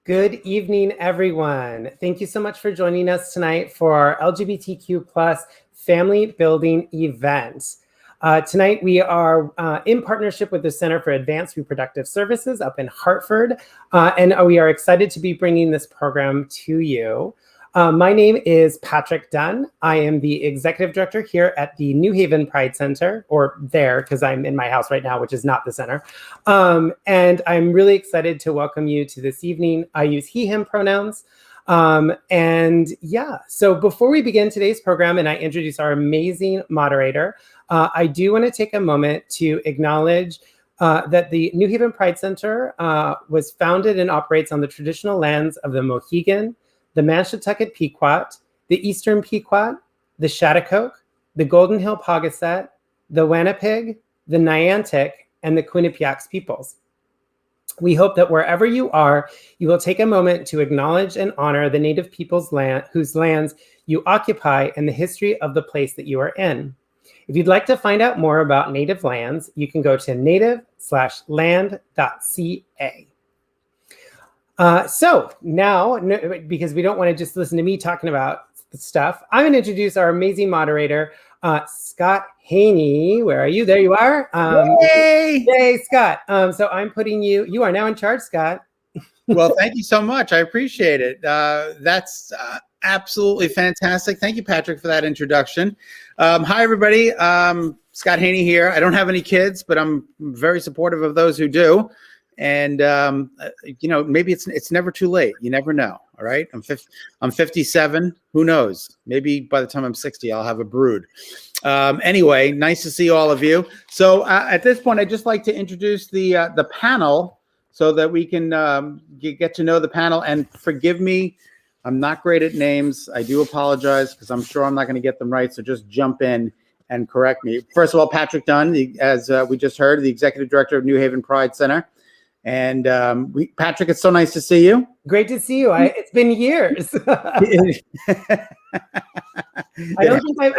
Good evening, everyone. Thank you so much for joining us tonight for our LGBTQ plus family building event. Tonight, we are in partnership with the Center for Advanced Reproductive Services up in Hartford, and we are excited to be bringing this program to you. My name is Patrick Dunn. I am the executive director here at the New Haven Pride Center, or there, because I'm in my house right now, which is not the center. And I'm really excited to welcome you to this evening. I use he, him pronouns. So before we begin today's program and I introduce our amazing moderator, I do want to take a moment to acknowledge that the New Haven Pride Center was founded and operates on the traditional lands of the Mohegan, the Manshatucket Pequot, the Eastern Pequot, the Shattucoke, the Golden Hill Paugussett, the Wampanoag, the Niantic, and the Quinnipiac peoples. We hope that wherever you are, you will take a moment to acknowledge and honor the Native peoples whose lands you occupy and the history of the place that you are in. If you'd like to find out more about Native lands, you can go to native/land.ca. So now, because we don't want to just listen to me talking about stuff, I'm going to introduce our amazing moderator, Scott Haney. Where are you? There you are. Yay, Scott. So I'm putting you are now in charge, Scott. Well, thank you so much. I appreciate it. That's absolutely fantastic. Thank you, Patrick, for that introduction. Hi, everybody. Scott Haney here. I don't have any kids, but I'm very supportive of those who do. And, maybe it's never too late. You never know. All right. I'm 57. Who knows? Maybe by the time I'm 60, I'll have a brood. Anyway, nice to see all of you. So at this point, I'd just like to introduce the panel so that we can get to know the panel. And forgive me, I'm not great at names. I do apologize because I'm sure I'm not going to get them right. So just jump in and correct me. First of all, Patrick Dunn, as we just heard, the executive director of New Haven Pride Center. And Patrick, it's so nice to see you. Great to see you. It's been years. I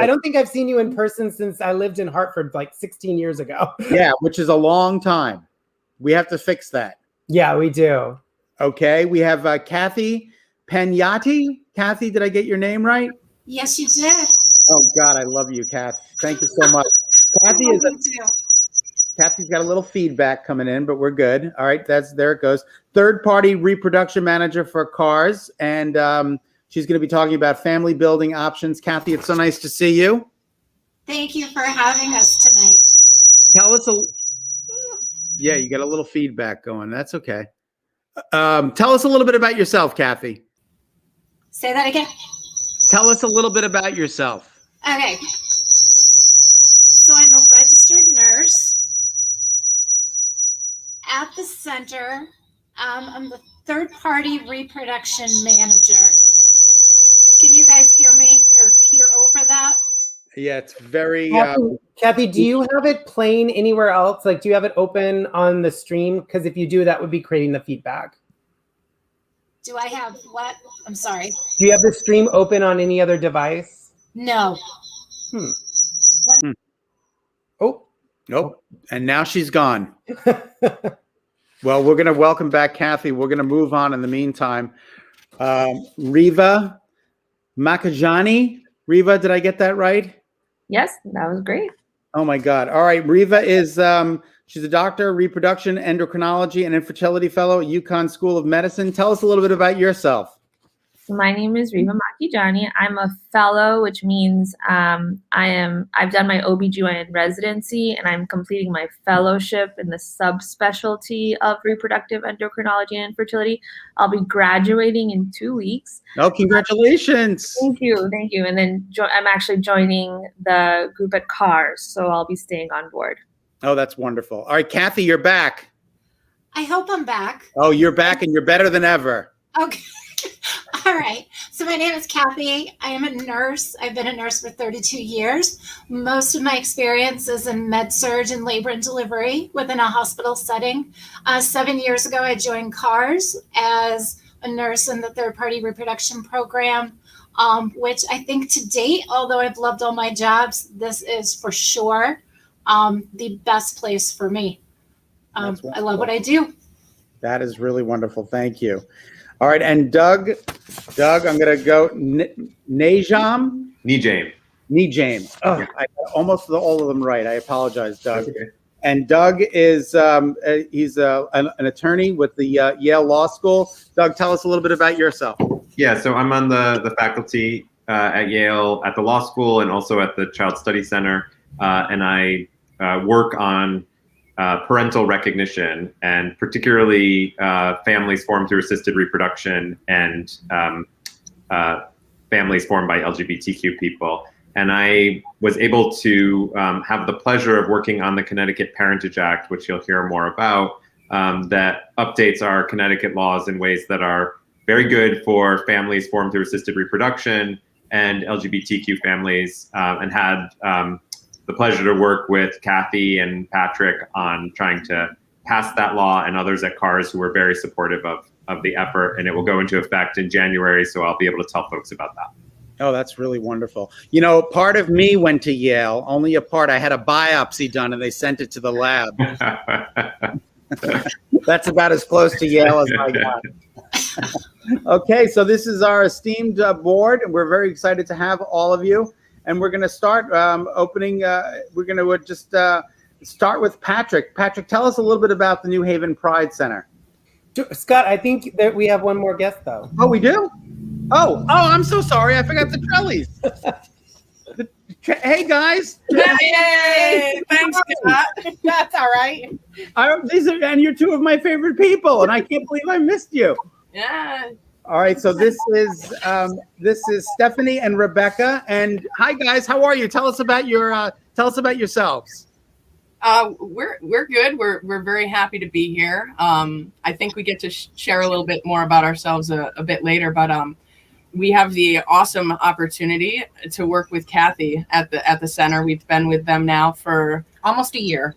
don't think I've seen you in person since I lived in Hartford like 16 years ago. Yeah, which is a long time. We have to fix that. Yeah, we do. Okay, we have Kathy Penyati. Kathy, did I get your name right? Yes, you did. Oh God, I love you, Kathy. Thank you so much. Kathy's got a little feedback coming in, but we're good. All right, there it goes. Third-party reproduction manager for CARS, and she's going to be talking about family building options. Kathy, it's so nice to see you. Thank you for having us tonight. Yeah, you got a little feedback going. That's okay. Tell us a little bit about yourself, Kathy. Say that again. Tell us a little bit about yourself. Okay. So I'm a registered nurse at the center. I'm the third-party reproduction manager. Can you guys hear me or hear over that? Yeah, it's very... Kathy, do you have it playing anywhere else? Like, do you have it open on the stream? Because if you do, that would be creating the feedback. Do I have what? I'm sorry. Do you have the stream open on any other device? No. Oh. Nope. And now she's gone. Well, we're going to welcome back Kathy. We're going to move on in the meantime. Riva Makajani. Riva, did I get that right? Yes, that was great. Oh, my God. All right. Riva is, she's a doctor, reproduction, endocrinology, and infertility fellow at UConn School of Medicine. Tell us a little bit about yourself. So my name is Riva Makijani. I'm a fellow, which means I've done my OBGYN residency and I'm completing my fellowship in the subspecialty of reproductive endocrinology and infertility. I'll be graduating in 2 weeks. Oh, congratulations. Thank you. And then I'm actually joining the group at CARS, so I'll be staying on board. Oh, that's wonderful. All right, Kathy, you're back. I hope I'm back. Oh, you're back and you're better than ever. Okay. All right. So my name is Kathy. I am a nurse. I've been a nurse for 32 years. Most of my experience is in med-surg and labor and delivery within a hospital setting. 7 years ago, I joined CARS as a nurse in the third-party reproduction program, which I think to date, although I've loved all my jobs, this is for sure the best place for me. I love what I do. That is really wonderful. Thank you. All right, and Doug, I'm going to go Najam. Nejam. Oh, Yeah. I got almost all of them right. I apologize, Doug. That's okay. And Doug is he's an attorney with the Yale Law School. Doug, tell us a little bit about yourself. Yeah, so I'm on the faculty at Yale at the law school and also at the Child Study Center, and I work on parental recognition and particularly families formed through assisted reproduction and families formed by LGBTQ people. And I was able to have the pleasure of working on the Connecticut Parentage Act, which you'll hear more about, that updates our Connecticut laws in ways that are very good for families formed through assisted reproduction and LGBTQ families, and had the pleasure to work with Kathy and Patrick on trying to pass that law, and others at CARS who were very supportive of the effort. And it will go into effect in January, so I'll be able to tell folks about that. Oh, that's really wonderful. You know, part of me went to Yale, only a part. I had a biopsy done and they sent it to the lab. That's about as close to Yale as I got. Okay, so this is our esteemed board, and we're very excited to have all of you. And we're going to start opening. We're going to just start with Patrick. Patrick, tell us a little bit about the New Haven Pride Center. Scott, I think that we have one more guest, though. Oh, we do? Oh, I'm so sorry. I forgot the Trellies. Hey, guys. Yay! Thanks, Scott. That's all right. And you're two of my favorite people, and I can't believe I missed you. Yeah. All right, so this is Stephanie and Rebecca. And hi, guys. How are you? Tell us about yourselves. We're good. We're very happy to be here. I think we get to share a little bit more about ourselves a bit later, but we have the awesome opportunity to work with Kathy at the center. We've been with them now for almost a year.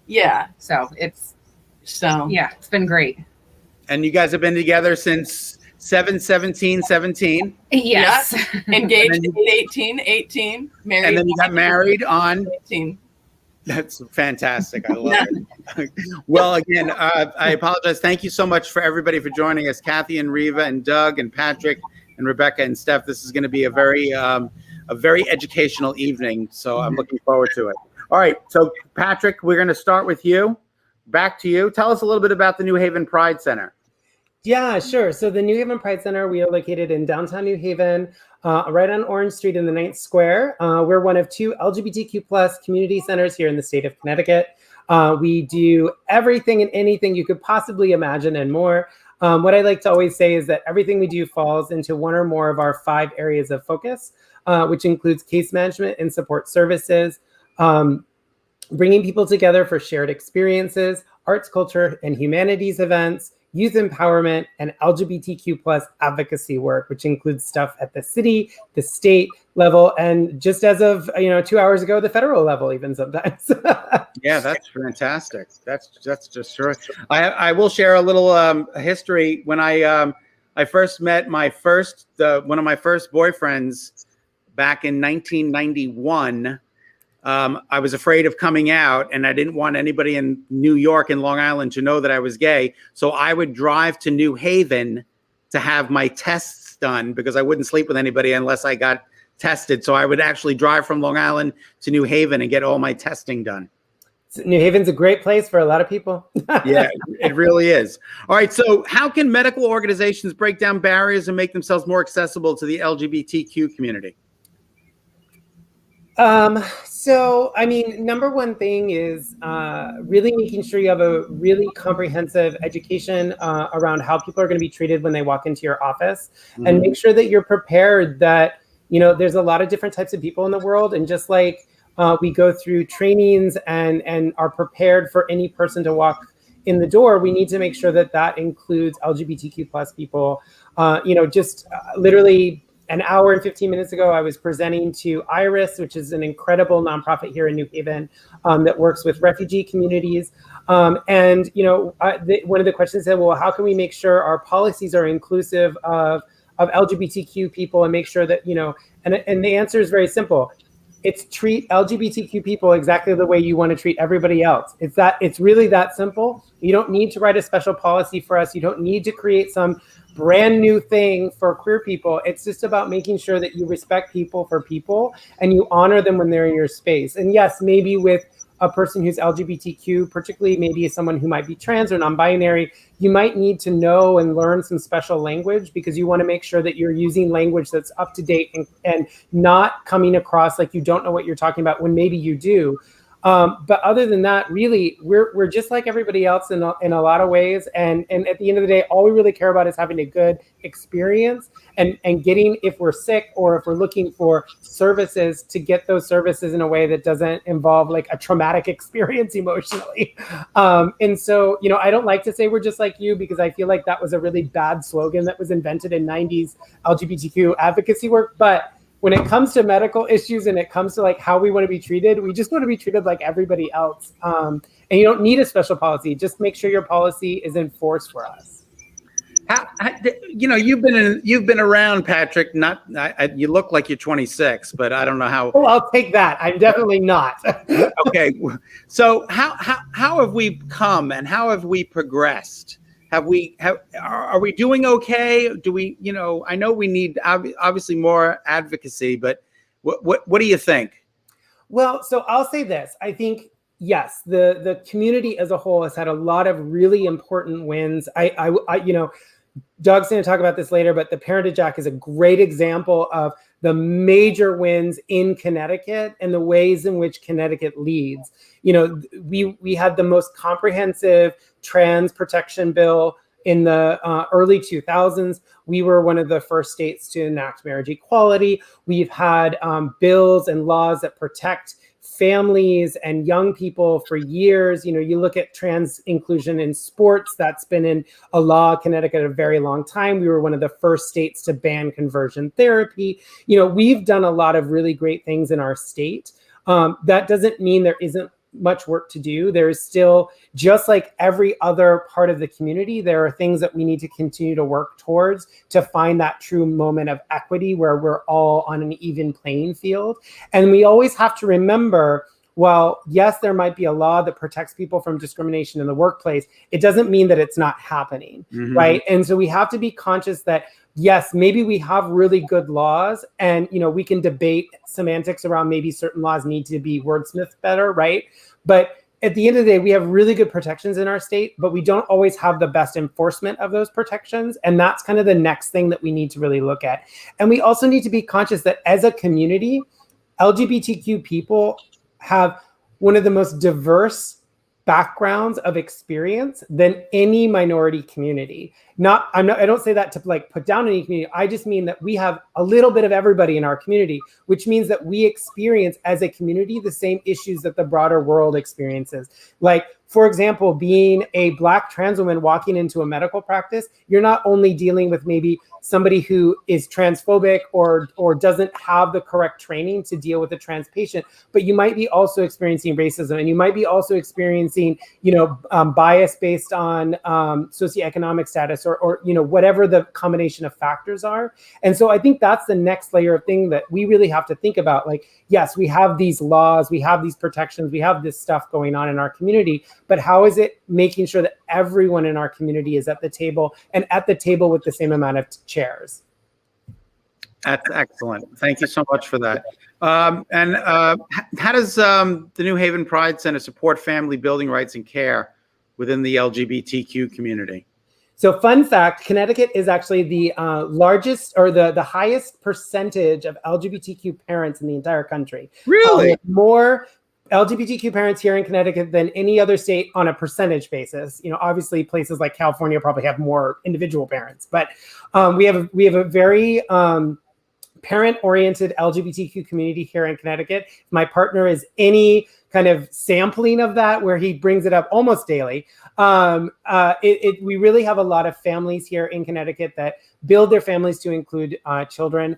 Yeah. So it's been great. And you guys have been together since 7/17/17. Yes. Yeah. Engaged in 18, married. And then you got married on 18. That's fantastic. I love it. Well, again, I apologize. Thank you so much for everybody for joining us. Kathy and Reva and Doug and Patrick and Rebecca and Steph. This is going to be a very educational evening. So I'm looking forward to it. All right. So Patrick, we're going to start with you. Back to you. Tell us a little bit about the New Haven Pride Center. Yeah, sure. So the New Haven Pride Center, we are located in downtown New Haven, right on Orange Street in the 9th Square. We're one of 2 LGBTQ plus community centers here in the state of Connecticut. We do everything and anything you could possibly imagine and more. What I like to always say is that everything we do falls into one or more of our 5 areas of focus, which includes case management and support services, bringing people together for shared experiences, arts, culture, and humanities events, youth empowerment, and LGBTQ plus advocacy work, which includes stuff at the city, the state level, and just as of 2 hours ago, the federal level even sometimes. Yeah, that's fantastic. That's just sure. I will share a little history. When I first met one of my first boyfriends back in 1991. I was afraid of coming out, and I didn't want anybody in New York and Long Island to know that I was gay. So I would drive to New Haven to have my tests done because I wouldn't sleep with anybody unless I got tested. So I would actually drive from Long Island to New Haven and get all my testing done. New Haven's a great place for a lot of people. Yeah, it really is. All right. So how can medical organizations break down barriers and make themselves more accessible to the LGBTQ community? So, I mean, number one thing is really making sure you have a really comprehensive education around how people are going to be treated when they walk into your office, and make sure that you're prepared that, there's a lot of different types of people in the world. And just like we go through trainings and are prepared for any person to walk in the door, we need to make sure that that includes LGBTQ plus people. Literally an hour and 15 minutes ago, I was presenting to IRIS, which is an incredible nonprofit here in New Haven that works with refugee communities. One of the questions said, well, how can we make sure our policies are inclusive of LGBTQ people and make sure that, and the answer is very simple. It's treat LGBTQ people exactly the way you want to treat everybody else. It's really that simple. You don't need to write a special policy for us. You don't need to create some brand new thing for queer people. It's just about making sure that you respect people for people and you honor them when they're in your space. And yes, maybe with a person who's LGBTQ, particularly maybe someone who might be trans or non-binary, you might need to know and learn some special language because you want to make sure that you're using language that's up to date and not coming across like you don't know what you're talking about when maybe you do. But other than that, really, we're just like everybody else in a lot of ways. And at the end of the day, all we really care about is having a good experience and getting, if we're sick or if we're looking for services, to get those services in a way that doesn't involve like a traumatic experience emotionally. And so, you know, I don't like to say we're just like you because I feel like that was a really bad slogan that was invented in 90s LGBTQ advocacy work. But when it comes to medical issues and it comes to like how we want to be treated, we just want to be treated like everybody else. And you don't need a special policy. Just make sure your policy is enforced for us. You know, you've been around, Patrick. You look like you're 26, but I don't know how. Oh, I'll take that. I'm definitely not. Okay, so how have we come and how have we progressed? Are we doing okay? Do we, you know, I know we need obviously more advocacy, but what do you think? Well, so I'll say this. I think, yes, the community as a whole has had a lot of really important wins. I you know, Doug's going to talk about this later, but the Parentage Act is a great example of the major wins in Connecticut and the ways in which Connecticut leads. You know, we had the most comprehensive trans protection bill in the early 2000s. We were one of the first states to enact marriage equality. We've had bills and laws that protect families and young people for years. You know, you look at trans inclusion in sports, that's been in a law in Connecticut a very long time. We were one of the first states to ban conversion therapy. You know, we've done a lot of really great things in our state. That doesn't mean there isn't much work to do. There is still, just like every other part of the community, there are things that we need to continue to work towards to find that true moment of equity where we're all on an even playing field. And we always have to remember, while yes, there might be a law that protects people from discrimination in the workplace, it doesn't mean that it's not happening, right? And so we have to be conscious that yes, maybe we have really good laws and, you know, we can debate semantics around maybe certain laws need to be wordsmithed better, right? But at the end of the day, we have really good protections in our state, but we don't always have the best enforcement of those protections. And that's kind of the next thing that we need to really look at. And we also need to be conscious that as a community, LGBTQ people have one of the most diverse backgrounds of experience than any minority community. I don't say that to like put down any community. I just mean that we have a little bit of everybody in our community, which means that we experience as a community the same issues that the broader world experiences. Like, for example, being a Black trans woman walking into a medical practice, you're not only dealing with maybe somebody who is transphobic or doesn't have the correct training to deal with a trans patient, but you might be also experiencing racism, and you might be also experiencing, you know, bias based on socioeconomic status or you know, whatever the combination of factors are. And so I think that's the next layer of thing that we really have to think about. Like, yes, we have these laws, we have these protections, we have this stuff going on in our community, but how is it making sure that everyone in our community is at the table and at the table with the same amount of chairs? That's excellent. Thank you so much for that. And how does the New Haven Pride Center support family building rights and care within the LGBTQ community? So fun fact, Connecticut is actually the largest or the highest percentage of LGBTQ parents in the entire country. Really? More LGBTQ parents here in Connecticut than any other state on a percentage basis. You know, obviously places like California probably have more individual parents, but we have a very parent-oriented LGBTQ community here in Connecticut. My partner is any kind of sampling of that, where he brings it up almost daily. We really have a lot of families here in Connecticut that build their families to include children.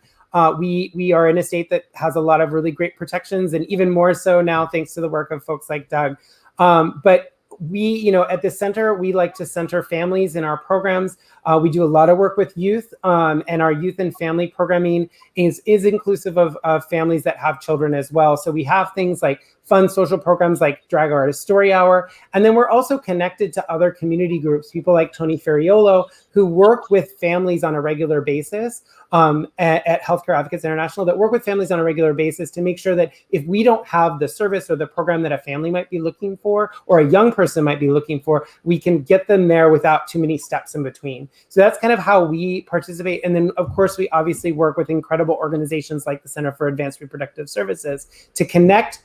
We are in a state that has a lot of really great protections, and even more so now thanks to the work of folks like Doug. But we, you know, at the center, we like to center families in our programs. We do a lot of work with youth, and our youth and family programming is inclusive of families that have children as well. So we have things like fun social programs like Drag Artist Story Hour. And then we're also connected to other community groups, people like Tony Ferriolo, who work with families on a regular basis at Healthcare Advocates International, that work with families on a regular basis to make sure that if we don't have the service or the program that a family might be looking for, or a young person might be looking for, we can get them there without too many steps in between. So that's kind of how we participate. And then, of course, we obviously work with incredible organizations like the Center for Advanced Reproductive Services to connect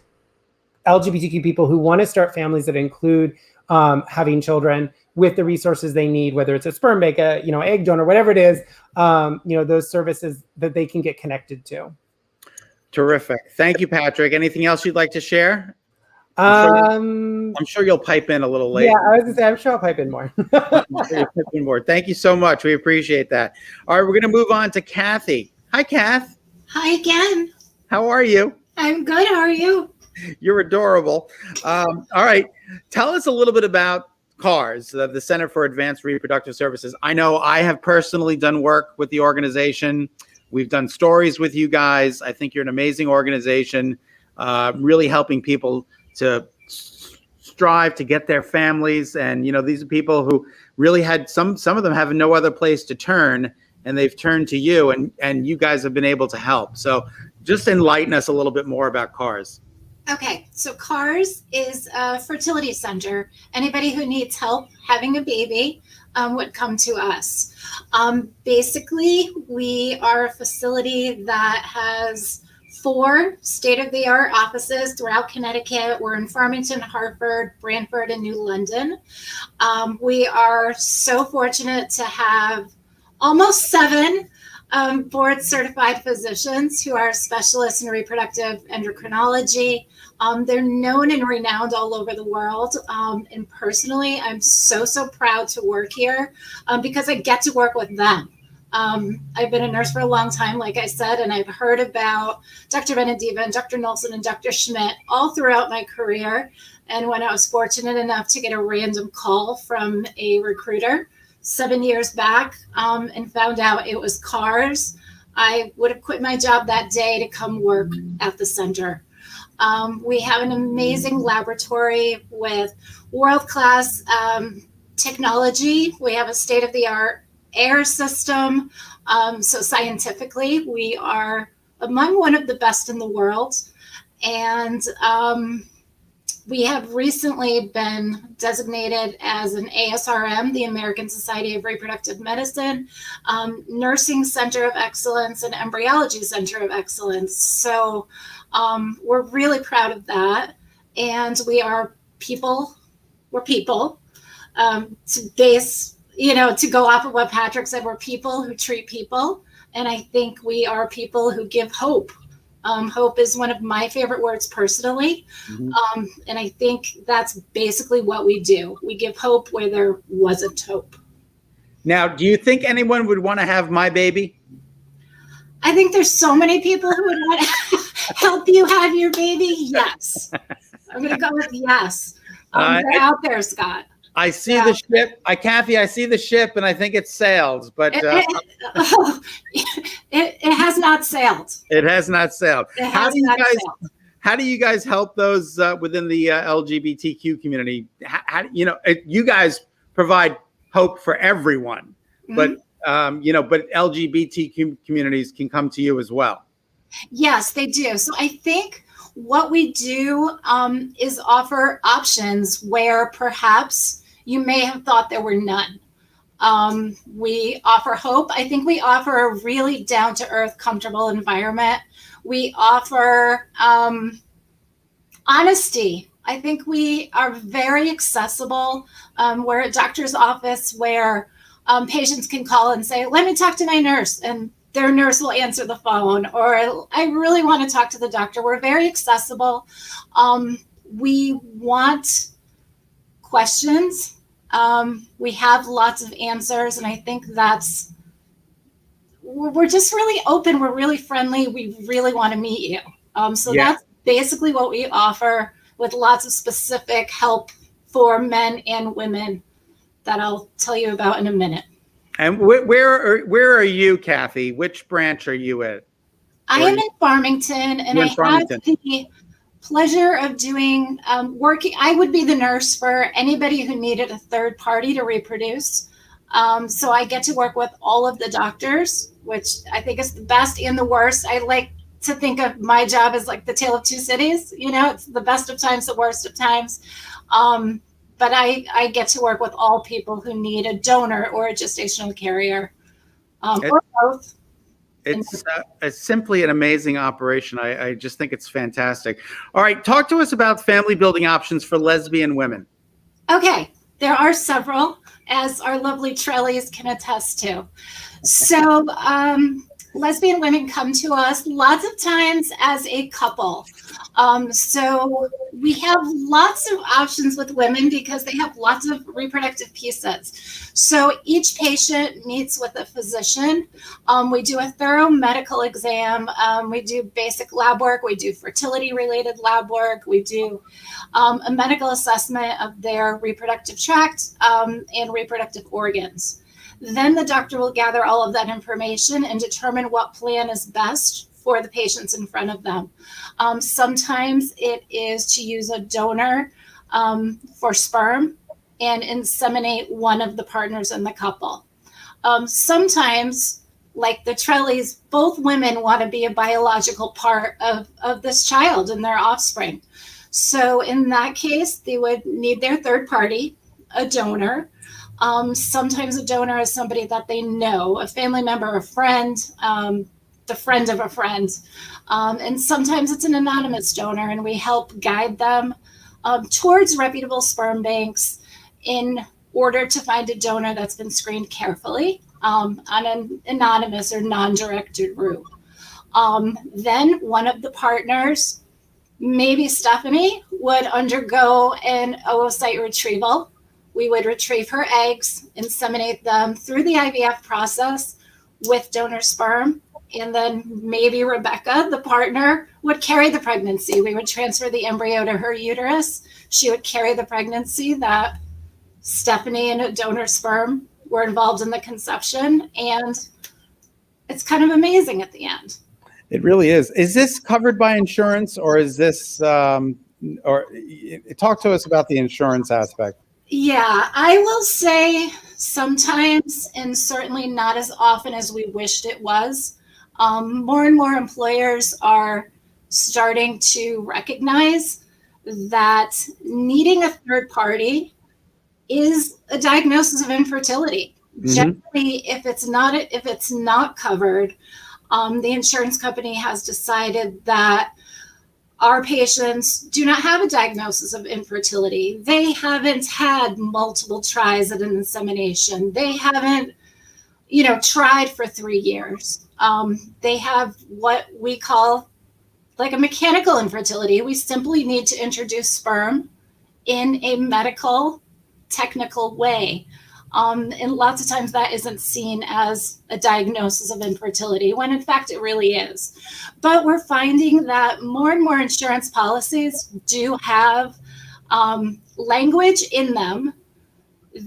LGBTQ people who want to start families that include having children with the resources they need, whether it's a sperm bank, egg donor, whatever it is, those services that they can get connected to. Terrific. Thank you, Patrick. Anything else you'd like to share? I'm sure you'll pipe in a little later. Yeah, I was going to say, I'm sure I'll pipe in more. Thank you so much. We appreciate that. All right, we're going to move on to Kathy. Hi, Kath. Hi again. How are you? I'm good. How are you? You're adorable. All right. Tell us a little bit about CARS, the Center for Advanced Reproductive Services. I know I have personally done work with the organization. We've done stories with you guys. I think you're an amazing organization, really helping people to strive to get their families. And, these are people who really had some of them have no other place to turn, and they've turned to you, and you guys have been able to help. So just enlighten us a little bit more about CARS. Okay, so CARS is a fertility center. Anybody who needs help having a baby would come to us. Basically, we are a facility that has 4 state-of-the-art offices throughout Connecticut. We're in Farmington, Hartford, Brantford, and New London. We are so fortunate to have almost 7 board-certified physicians who are specialists in reproductive endocrinology. They're known and renowned all over the world. And personally, I'm so proud to work here because I get to work with them. I've been a nurse for a long time, like I said, and I've heard about Dr. Benediva and Dr. Nolson and Dr. Schmidt all throughout my career. And when I was fortunate enough to get a random call from a recruiter 7 years back and found out it was CARS, I would have quit my job that day to come work at the center. We have an amazing laboratory with world-class technology. We have a state-of-the-art air system. So scientifically, we are among one of the best in the world. And we have recently been designated as an ASRM, the American Society of Reproductive Medicine, Nursing Center of Excellence, and Embryology Center of Excellence. So we're really proud of that. And we are people, we're people. To go off of what Patrick said, we're people who treat people. And I think we are people who give hope. Hope is one of my favorite words personally. Mm-hmm. And I think that's basically what we do. We give hope where there wasn't hope. Now, do you think anyone would want to have my baby? I think there's so many people who would want to help you have your baby. Yes. I'm going to go with yes. They're out there, Scott. I see the ship. Kathy, I see the ship, and I think it sailed, but it has not sailed. It has not sailed. How do you guys help those within the LGBTQ community? You guys provide hope for everyone, mm-hmm. but LGBTQ communities can come to you as well. Yes, they do. So I think what we do is offer options where perhaps you may have thought there were none. We offer hope. I think we offer a really down-to-earth, comfortable environment. We offer honesty. I think we are very accessible. We're a doctor's office where patients can call and say, let me talk to my nurse, and their nurse will answer the phone, or I really want to talk to the doctor. We're very accessible. We want questions. We have lots of answers, and I think we're just really open. We're really friendly. We really want to meet you. That's basically what we offer, with lots of specific help for men and women that I'll tell you about in a minute. And where are you, Kathy? Which branch are you at? I am in Farmington, and I have the pleasure of doing working. I would be the nurse for anybody who needed a third party to reproduce. So I get to work with all of the doctors, which I think is the best and the worst. I like to think of my job as like the tale of two cities. You know, it's the best of times, the worst of times. But I get to work with all people who need a donor or a gestational carrier, or both. It's simply an amazing operation. I just think it's fantastic. All right, talk to us about family building options for lesbian women. Okay, there are several, as our lovely Trellies can attest to. So lesbian women come to us lots of times as a couple. So we have lots of options with women because they have lots of reproductive pieces. So each patient meets with a physician. We do a thorough medical exam. We do basic lab work. We do fertility-related lab work. We do a medical assessment of their reproductive tract and reproductive organs. Then the doctor will gather all of that information and determine what plan is best for the patients in front of them. Sometimes it is to use a donor for sperm and inseminate one of the partners in the couple. Sometimes, like the Trellies, both women want to be a biological part of this child and their offspring. So in that case, they would need their third party, a donor. Sometimes a donor is somebody that they know, a family member, a friend, the friend of a friend. And sometimes it's an anonymous donor, and we help guide them towards reputable sperm banks in order to find a donor that's been screened carefully on an anonymous or non-directed route. Then one of the partners, maybe Stephanie, would undergo an oocyte retrieval. We would retrieve her eggs, inseminate them through the IVF process with donor sperm. And then maybe Rebecca, the partner, would carry the pregnancy. We would transfer the embryo to her uterus. She would carry the pregnancy that Stephanie and a donor sperm were involved in the conception. And it's kind of amazing at the end. It really is. Is this covered by insurance, or is this, or talk to us about the insurance aspect? Yeah, I will say sometimes, and certainly not as often as we wished it was. More and more employers are starting to recognize that needing a third party is a diagnosis of infertility. Mm-hmm. Generally, if it's not covered, the insurance company has decided that our patients do not have a diagnosis of infertility. They haven't had multiple tries at an insemination. They haven't, tried for 3 years. They have what we call like a mechanical infertility. We simply need to introduce sperm in a medical, technical way. And lots of times that isn't seen as a diagnosis of infertility, when in fact it really is. But we're finding that more and more insurance policies do have language in them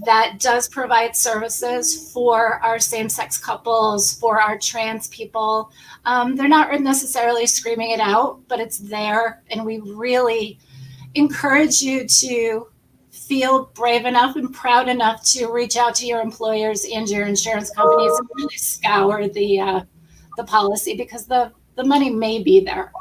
that does provide services for our same-sex couples, for our trans people. They're not necessarily screaming it out, but it's there. And we really encourage you to feel brave enough and proud enough to reach out to your employers and your insurance companies and really scour the policy, because the money may be there.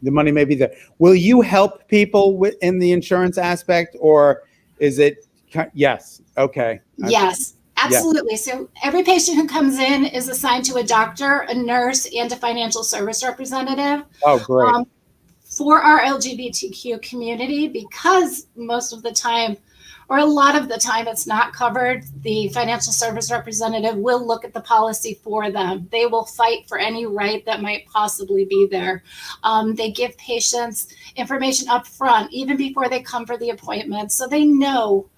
The money may be there. Will you help people in the insurance aspect, or is it? Yes. Okay. Yes, absolutely. Yeah. So every patient who comes in is assigned to a doctor, a nurse, and a financial service representative. Oh, great. For our LGBTQ community, because most of the time, or a lot of the time, it's not covered, the financial service representative will look at the policy for them. They will fight for any right that might possibly be there. They give patients information up front, even before they come for the appointment, so they know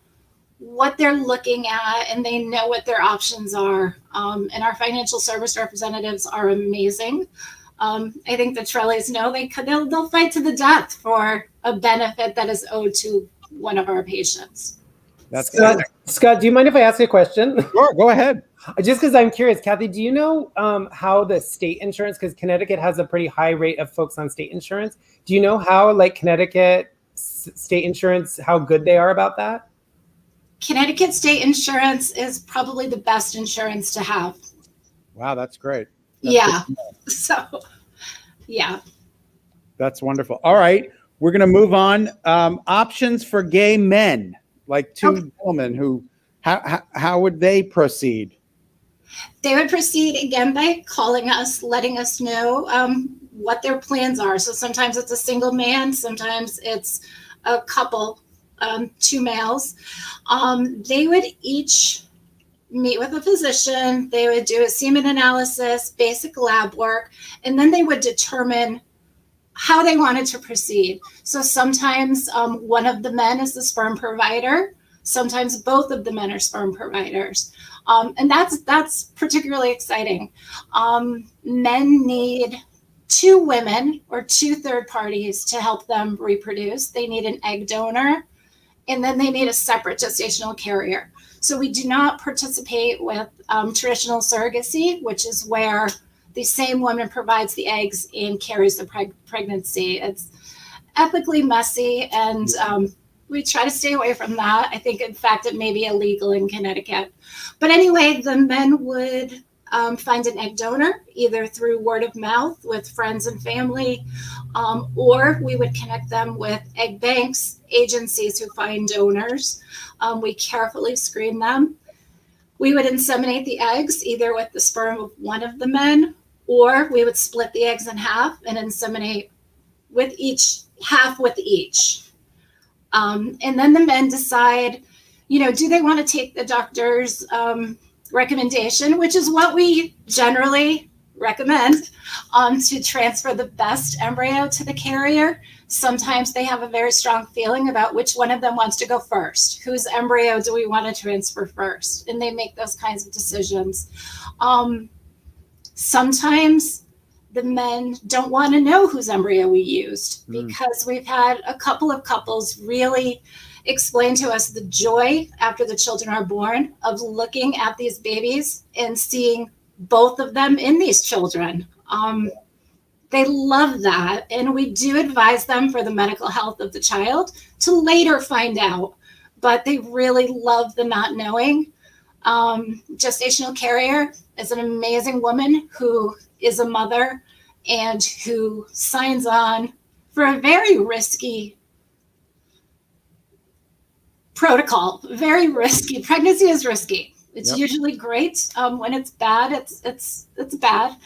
what they're looking at and they know what their options are. And our financial service representatives are amazing. I think the Trellies know they'll fight to the death for a benefit that is owed to one of our patients. That's Scott, do you mind if I ask you a question? Sure, go ahead. Just because I'm curious, Kathy, do you know how the state insurance, because Connecticut has a pretty high rate of folks on state insurance. Do you know how like Connecticut state insurance, how good they are about that? Connecticut state insurance is probably the best insurance to have. Wow, that's great. That's Yeah. So, yeah. That's wonderful. All right, we're going to move on. Options for gay men, like two gentlemen who, how would they proceed? They would proceed again by calling us, letting us know what their plans are. So sometimes it's a single man, sometimes it's a couple, two males. They would each meet with a physician. They would do a semen analysis, basic lab work, and then they would determine how they wanted to proceed. So sometimes one of the men is the sperm provider. Sometimes both of the men are sperm providers. And that's particularly exciting. Men need two women or two third parties to help them reproduce. They need an egg donor, and then they need a separate gestational carrier. So we do not participate with traditional surrogacy, which is where the same woman provides the eggs and carries the pregnancy. It's ethically messy, and we try to stay away from that. I think, in fact, it may be illegal in Connecticut. But anyway, the men would find an egg donor, either through word of mouth with friends and family, or we would connect them with egg banks, agencies who find donors. We carefully screen them. We would inseminate the eggs, either with the sperm of one of the men, or we would split the eggs in half and inseminate with each, half with each. And then the men decide, do they want to take the doctor's recommendation, which is what we generally recommend, to transfer the best embryo to the carrier. Sometimes they have a very strong feeling about which one of them wants to go first. Whose embryo do we want to transfer first? And they make those kinds of decisions. Sometimes the men don't want to know whose embryo we used, because we've had a couple of couples really explain to us the joy after the children are born of looking at these babies and seeing both of them in these children. They love that. And we do advise them for the medical health of the child to later find out, but they really love the not knowing. Gestational carrier is an amazing woman who is a mother and who signs on for a very risky protocol. Very risky. Pregnancy is risky. It's usually great. When it's bad, it's bad.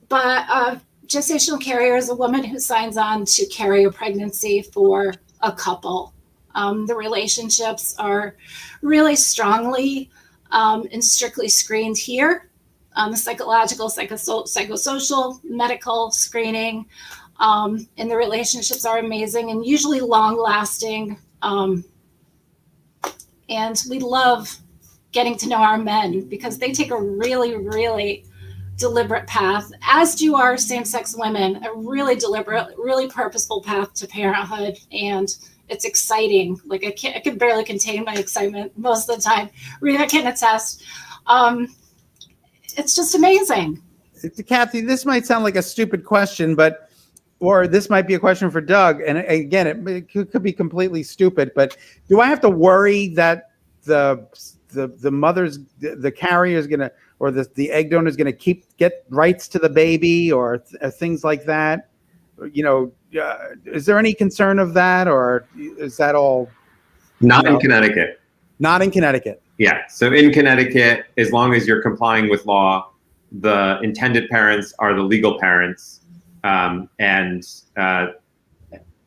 But gestational carrier is a woman who signs on to carry a pregnancy for a couple. The relationships are really strongly and strictly screened here. The psychological, psychosocial, medical screening, and the relationships are amazing and usually long lasting. And we love getting to know our men because they take a really, really deliberate path, as do our same-sex women, a really deliberate, really purposeful path to parenthood. And it's exciting. Like I can barely contain my excitement most of the time. Rita can attest. It's just amazing. Kathy, this might sound like a stupid question, or this might be a question for Doug. And again, it could be completely stupid, but do I have to worry that the mother's, the carrier is going to, or the egg donor is going to get rights to the baby or things like that? Is there any concern of that, or is that all? Not in Connecticut. Not in Connecticut. Yeah. So in Connecticut, as long as you're complying with law, the intended parents are the legal parents, and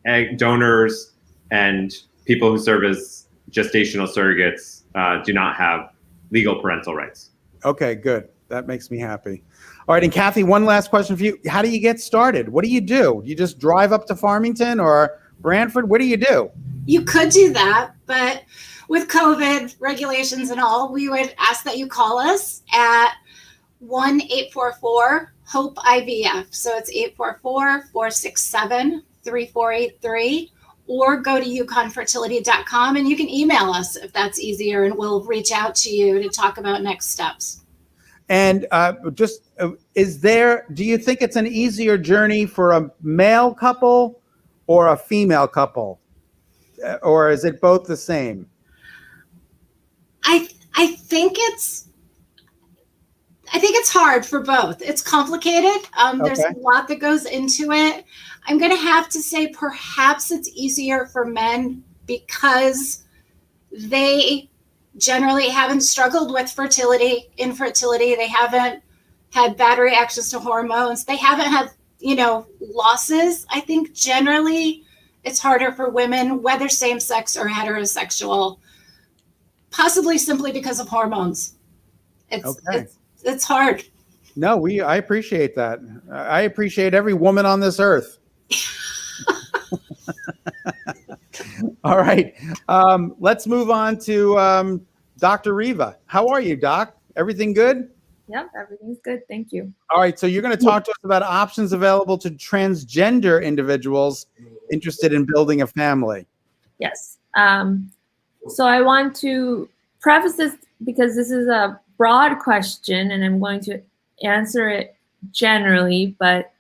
egg donors and people who serve as gestational surrogates do not have legal parental rights. Okay, good. That makes me happy. All right, and Kathy, one last question for you. How do you get started? What do? You just drive up to Farmington or Brantford? What do you do? You could do that, but with COVID regulations and all, we would ask that you call us at 1-844-HOPE-IVF. So it's 844-467-3483. or go to yukonfertility.com, and you can email us if that's easier, and we'll reach out to you to talk about next steps. And do you think it's an easier journey for a male couple or a female couple? Or is it both the same? I think it's hard for both. It's complicated. There's a lot that goes into it. I'm going to have to say perhaps it's easier for men because they generally haven't struggled with infertility. They haven't had bad reactions to hormones. They haven't had, losses. I think generally it's harder for women, whether same sex or heterosexual, possibly simply because of hormones. It's hard. No, I appreciate that. I appreciate every woman on this earth. All right. Let's move on to Dr. Riva. How are you, Doc? Everything good? Yep, everything's good. Thank you. All right. So you're going to talk to us about options available to transgender individuals interested in building a family. Yes. So I want to preface this because this is a broad question and I'm going to answer it generally, but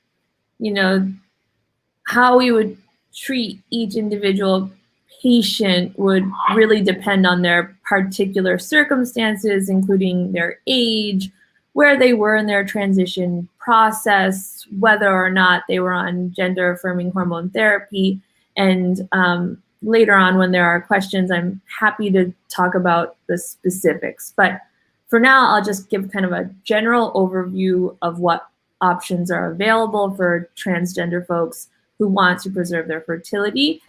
how we would treat each individual patient would really depend on their particular circumstances, including their age, where they were in their transition process, whether or not they were on gender affirming hormone therapy. And later on, when there are questions, I'm happy to talk about the specifics. But for now, I'll just give kind of a general overview of what options are available for transgender folks who want to preserve their fertility.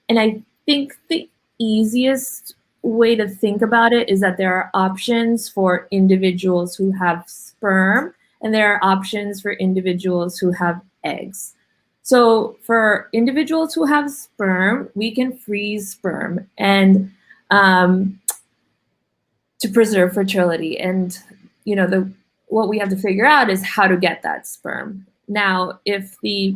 And I think the easiest way to think about it is that there are options for individuals who have sperm, and there are options for individuals who have eggs. So for individuals who have sperm, we can freeze sperm and to preserve fertility. And what we have to figure out is how to get that sperm. Now, if the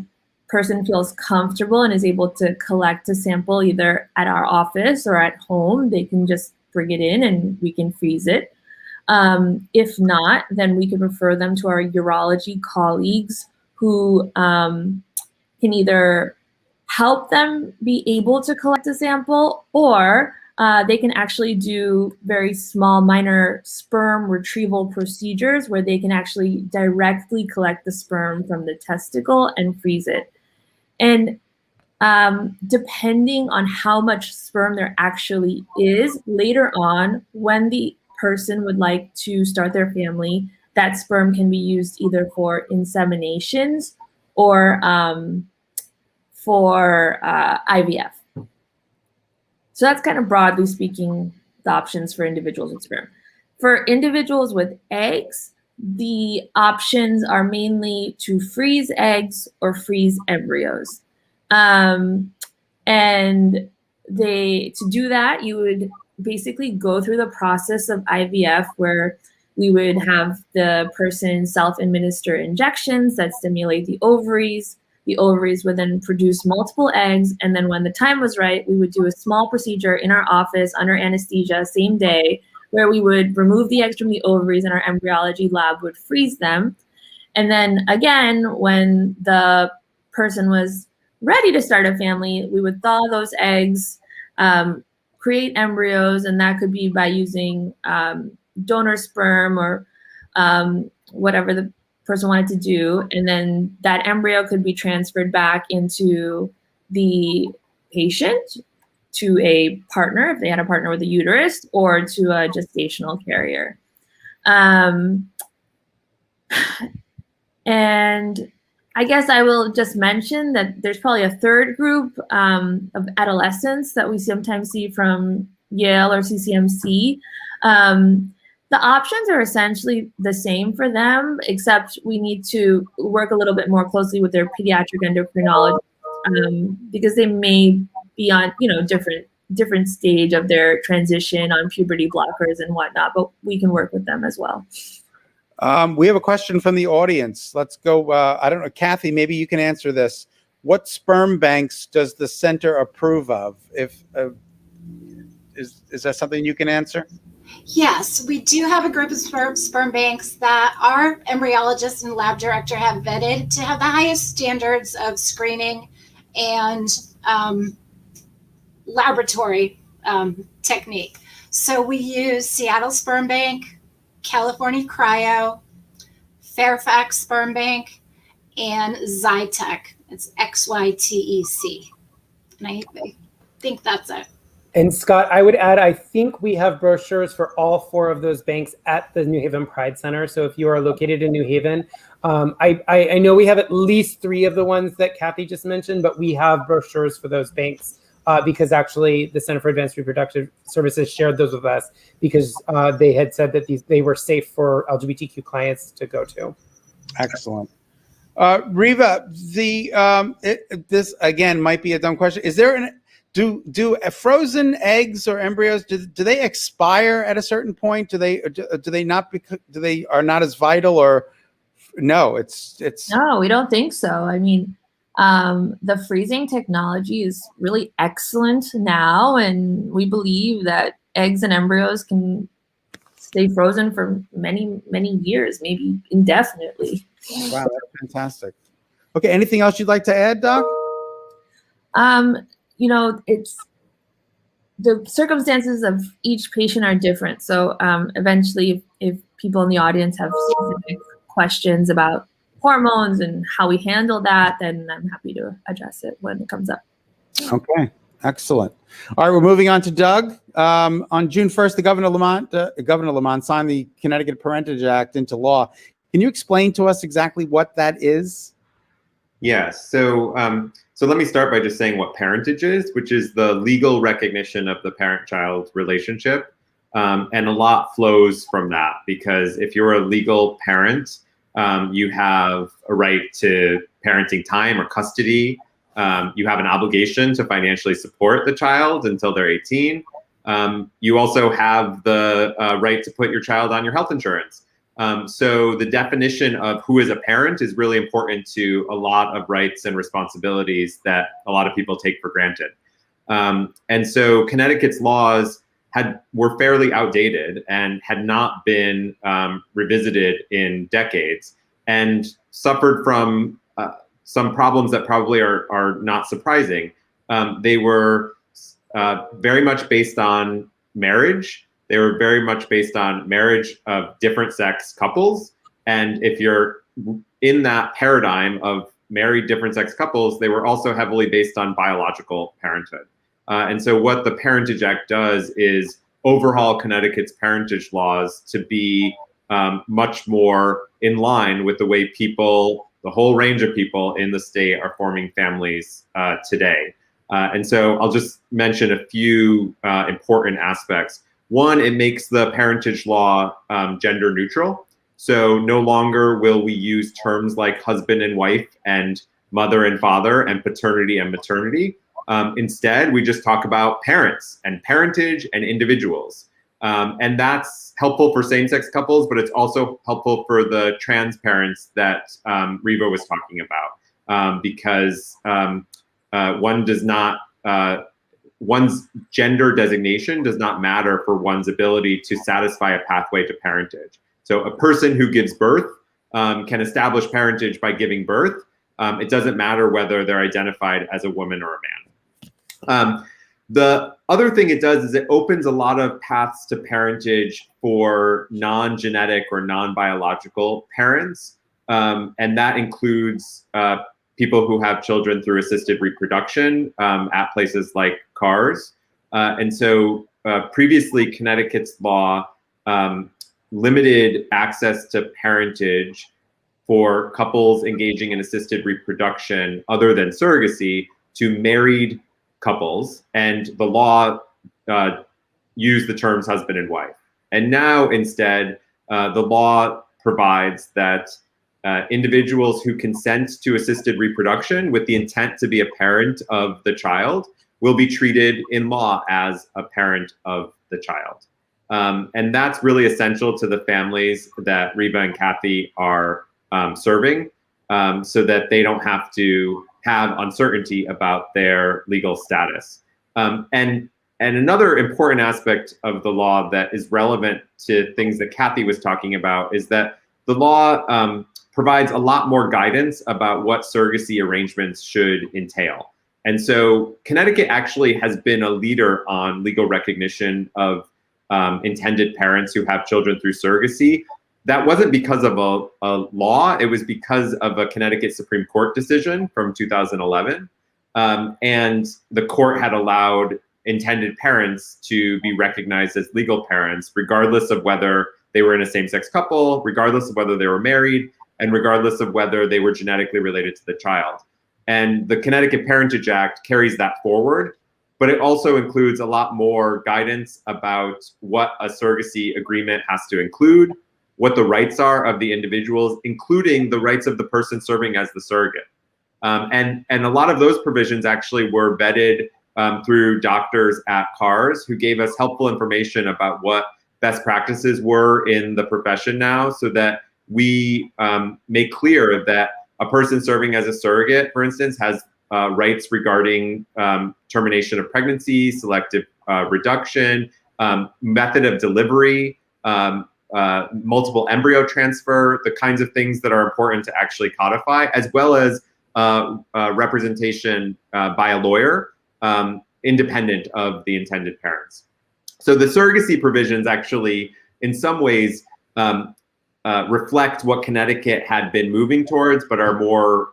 person feels comfortable and is able to collect a sample either at our office or at home, they can just bring it in and we can freeze it. If not, then we can refer them to our urology colleagues who can either help them be able to collect a sample, or they can actually do very small, minor sperm retrieval procedures where they can actually directly collect the sperm from the testicle and freeze it. And depending on how much sperm there actually is, later on, when the person would like to start their family, that sperm can be used either for inseminations or for IVF. So that's kind of broadly speaking the options for individuals with sperm. For individuals with eggs, the options are mainly to freeze eggs or freeze embryos. And to do that, you would basically go through the process of IVF, where we would have the person self-administer injections that stimulate the ovaries. The ovaries would then produce multiple eggs, and then when the time was right, we would do a small procedure in our office under anesthesia, same day, where we would remove the eggs from the ovaries and our embryology lab would freeze them. And then again, when the person was ready to start a family, we would thaw those eggs, create embryos, and that could be by using donor sperm or whatever the person wanted to do. And then that embryo could be transferred back into the patient, to a partner, if they had a partner with a uterus, or to a gestational carrier. And I guess I will just mention that there's probably a third group of adolescents that we sometimes see from Yale or CCMC. The options are essentially the same for them, except we need to work a little bit more closely with their pediatric endocrinologist because they may be on, different stage of their transition on puberty blockers and whatnot, but we can work with them as well. We have a question from the audience. Let's go. I don't know, Kathy, maybe you can answer this. what sperm banks does the center approve of? If is that something you can answer? Yes, we do have a group of sperm banks that our embryologist and lab director have vetted to have the highest standards of screening and laboratory technique. So we use Seattle Sperm Bank, California Cryo, Fairfax Sperm Bank, and Zytec. It's XYTEC. And I think that's it. And Scott, I would add, I think we have brochures for all 4 of those banks at the New Haven Pride Center. So if you are located in New Haven, I know we have at least 3 of the ones that Kathy just mentioned, but we have brochures for those banks because actually the Center for Advanced Reproductive Services shared those with us because they had said that they were safe for LGBTQ clients to go to. Excellent. Riva, this again might be a dumb question. Is there do frozen eggs or embryos, do they expire at a certain point? Do they not, because they are not as vital, or no? It's No, we don't think so. I mean, the freezing technology is really excellent now, and we believe that eggs and embryos can stay frozen for many, many years, maybe indefinitely. Wow, that's fantastic. Okay, anything else you'd like to add, Doc? It's the circumstances of each patient are different. So eventually, if people in the audience have specific questions about hormones and how we handle that, then I'm happy to address it when it comes up. Okay, excellent. All right, we're moving on to Doug. On June 1st, Governor Lamont signed the Connecticut Parentage Act into law. Can you explain to us exactly what that is? Yes. So let me start by just saying what parentage is, which is the legal recognition of the parent-child relationship. And a lot flows from that, because if you're a legal parent, you have a right to parenting time or custody. You have an obligation to financially support the child until they're 18. You also have the right to put your child on your health insurance. So the definition of who is a parent is really important to a lot of rights and responsibilities that a lot of people take for granted. And so Connecticut's laws were fairly outdated and had not been revisited in decades, and suffered from some problems that probably are not surprising. They were very much based on marriage. They were very much based on marriage of different sex couples. And if you're in that paradigm of married different sex couples, they were also heavily based on biological parenthood. And so what the Parentage Act does is overhaul Connecticut's parentage laws to be much more in line with the way people, the whole range of people in the state, are forming families today. And so I'll just mention a few important aspects. One, it makes the parentage law gender neutral. So no longer will we use terms like husband and wife and mother and father and paternity and maternity. Instead, we just talk about parents and parentage and individuals. And that's helpful for same-sex couples, but it's also helpful for the trans parents that Riva was talking about, because one does not, one's gender designation does not matter for one's ability to satisfy a pathway to parentage. So a person who gives birth can establish parentage by giving birth. It doesn't matter whether they're identified as a woman or a man. The other thing it does is it opens a lot of paths to parentage for non-genetic or non-biological parents. And that includes people who have children through assisted reproduction at places like CARS. And so previously, Connecticut's law limited access to parentage for couples engaging in assisted reproduction other than surrogacy to married couples. And the law used the terms husband and wife. And now instead, the law provides that individuals who consent to assisted reproduction with the intent to be a parent of the child will be treated in law as a parent of the child. And that's really essential to the families that Riva and Kathy are serving, so that they don't have to have uncertainty about their legal status. And another important aspect of the law that is relevant to things that Kathy was talking about is that the law provides a lot more guidance about what surrogacy arrangements should entail. And so Connecticut actually has been a leader on legal recognition of intended parents who have children through surrogacy. That wasn't because of a law, it was because of a Connecticut Supreme Court decision from 2011. And the court had allowed intended parents to be recognized as legal parents, regardless of whether they were in a same-sex couple, regardless of whether they were married, and regardless of whether they were genetically related to the child. And the Connecticut Parentage Act carries that forward, but it also includes a lot more guidance about what a surrogacy agreement has to include, what the rights are of the individuals, including the rights of the person serving as the surrogate. And a lot of those provisions actually were vetted through doctors at CARS who gave us helpful information about what best practices were in the profession now, so that we make clear that a person serving as a surrogate, for instance, has rights regarding termination of pregnancy, selective reduction, method of delivery, multiple embryo transfer, the kinds of things that are important to actually codify, as well as representation by a lawyer, independent of the intended parents. So the surrogacy provisions actually, in some ways, reflect what Connecticut had been moving towards, but are more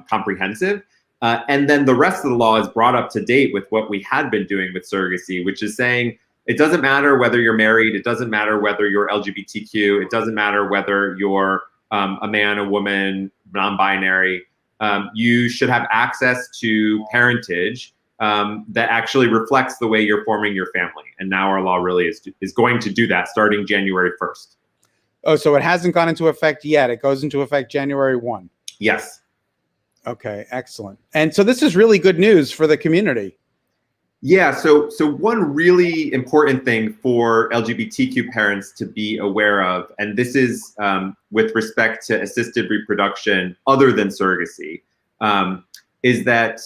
comprehensive. And then the rest of the law is brought up to date with what we had been doing with surrogacy, which is saying it doesn't matter whether you're married, it doesn't matter whether you're LGBTQ, it doesn't matter whether you're a man, a woman, non-binary. You should have access to parentage that actually reflects the way you're forming your family. And now our law really is going to do that starting January 1st. Oh, so it hasn't gone into effect yet. It goes into effect January 1. Yes. Okay, excellent. And so this is really good news for the community. Yeah, so one really important thing for LGBTQ parents to be aware of, and this is with respect to assisted reproduction other than surrogacy, is that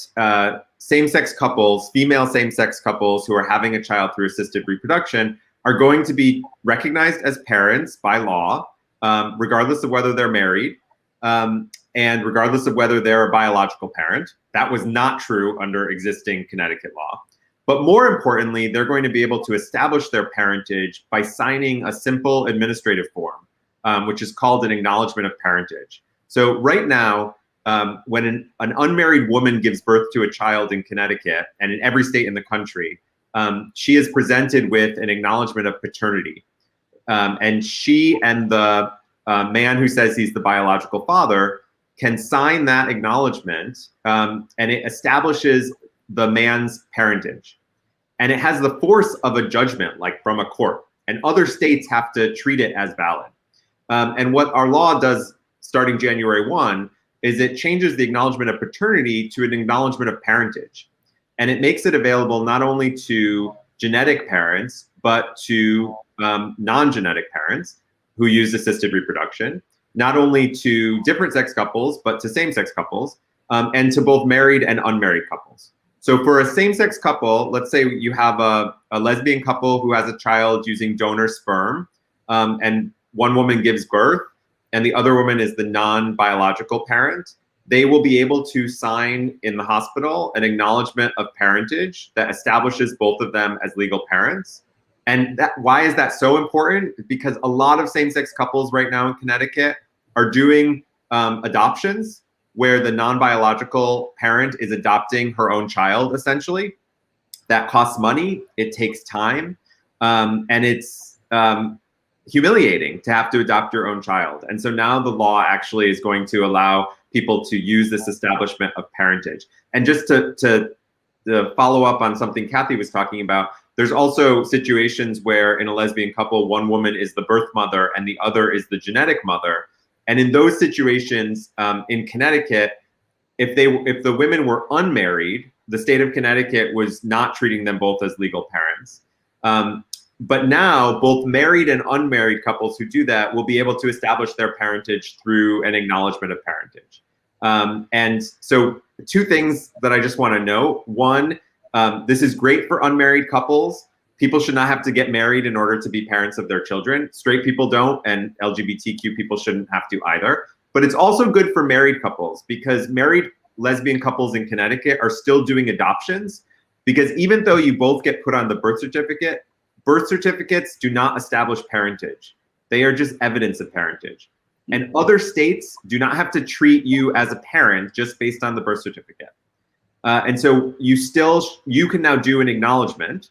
same-sex couples, female same-sex couples who are having a child through assisted reproduction are going to be recognized as parents by law, regardless of whether they're married, and regardless of whether they're a biological parent. That was not true under existing Connecticut law. But more importantly, they're going to be able to establish their parentage by signing a simple administrative form, which is called an acknowledgement of parentage. So right now, when an unmarried woman gives birth to a child in Connecticut and in every state in the country, she is presented with an acknowledgement of paternity. And she and the man who says he's the biological father can sign that acknowledgement, and it establishes the man's parentage. And it has the force of a judgment, like from a court. And other states have to treat it as valid. And what our law does starting January 1 is it changes the acknowledgement of paternity to an acknowledgement of parentage. And it makes it available not only to genetic parents, but to non-genetic parents who use assisted reproduction, not only to different sex couples, but to same-sex couples, and to both married and unmarried couples. So for a same-sex couple, let's say you have a lesbian couple who has a child using donor sperm, and one woman gives birth, and the other woman is the non-biological parent. They will be able to sign in the hospital an acknowledgement of parentage that establishes both of them as legal parents. And why is that so important? Because a lot of same-sex couples right now in Connecticut are doing adoptions where the non-biological parent is adopting her own child, essentially. That costs money, it takes time, and it's humiliating to have to adopt your own child. And so now the law actually is going to allow people to use this establishment of parentage. And just to follow up on something Kathy was talking about, there's also situations where in a lesbian couple, one woman is the birth mother and the other is the genetic mother. And in those situations, in Connecticut, if the women were unmarried, the state of Connecticut was not treating them both as legal parents. But now both married and unmarried couples who do that will be able to establish their parentage through an acknowledgement of parentage. And so 2 things that I just want to note. One, this is great for unmarried couples. People should not have to get married in order to be parents of their children. Straight people don't, and LGBTQ people shouldn't have to either. But it's also good for married couples, because married lesbian couples in Connecticut are still doing adoptions, because even though you both get put on the birth certificates do not establish parentage. They are just evidence of parentage. And other states do not have to treat you as a parent just based on the birth certificate. And so you can now do an acknowledgement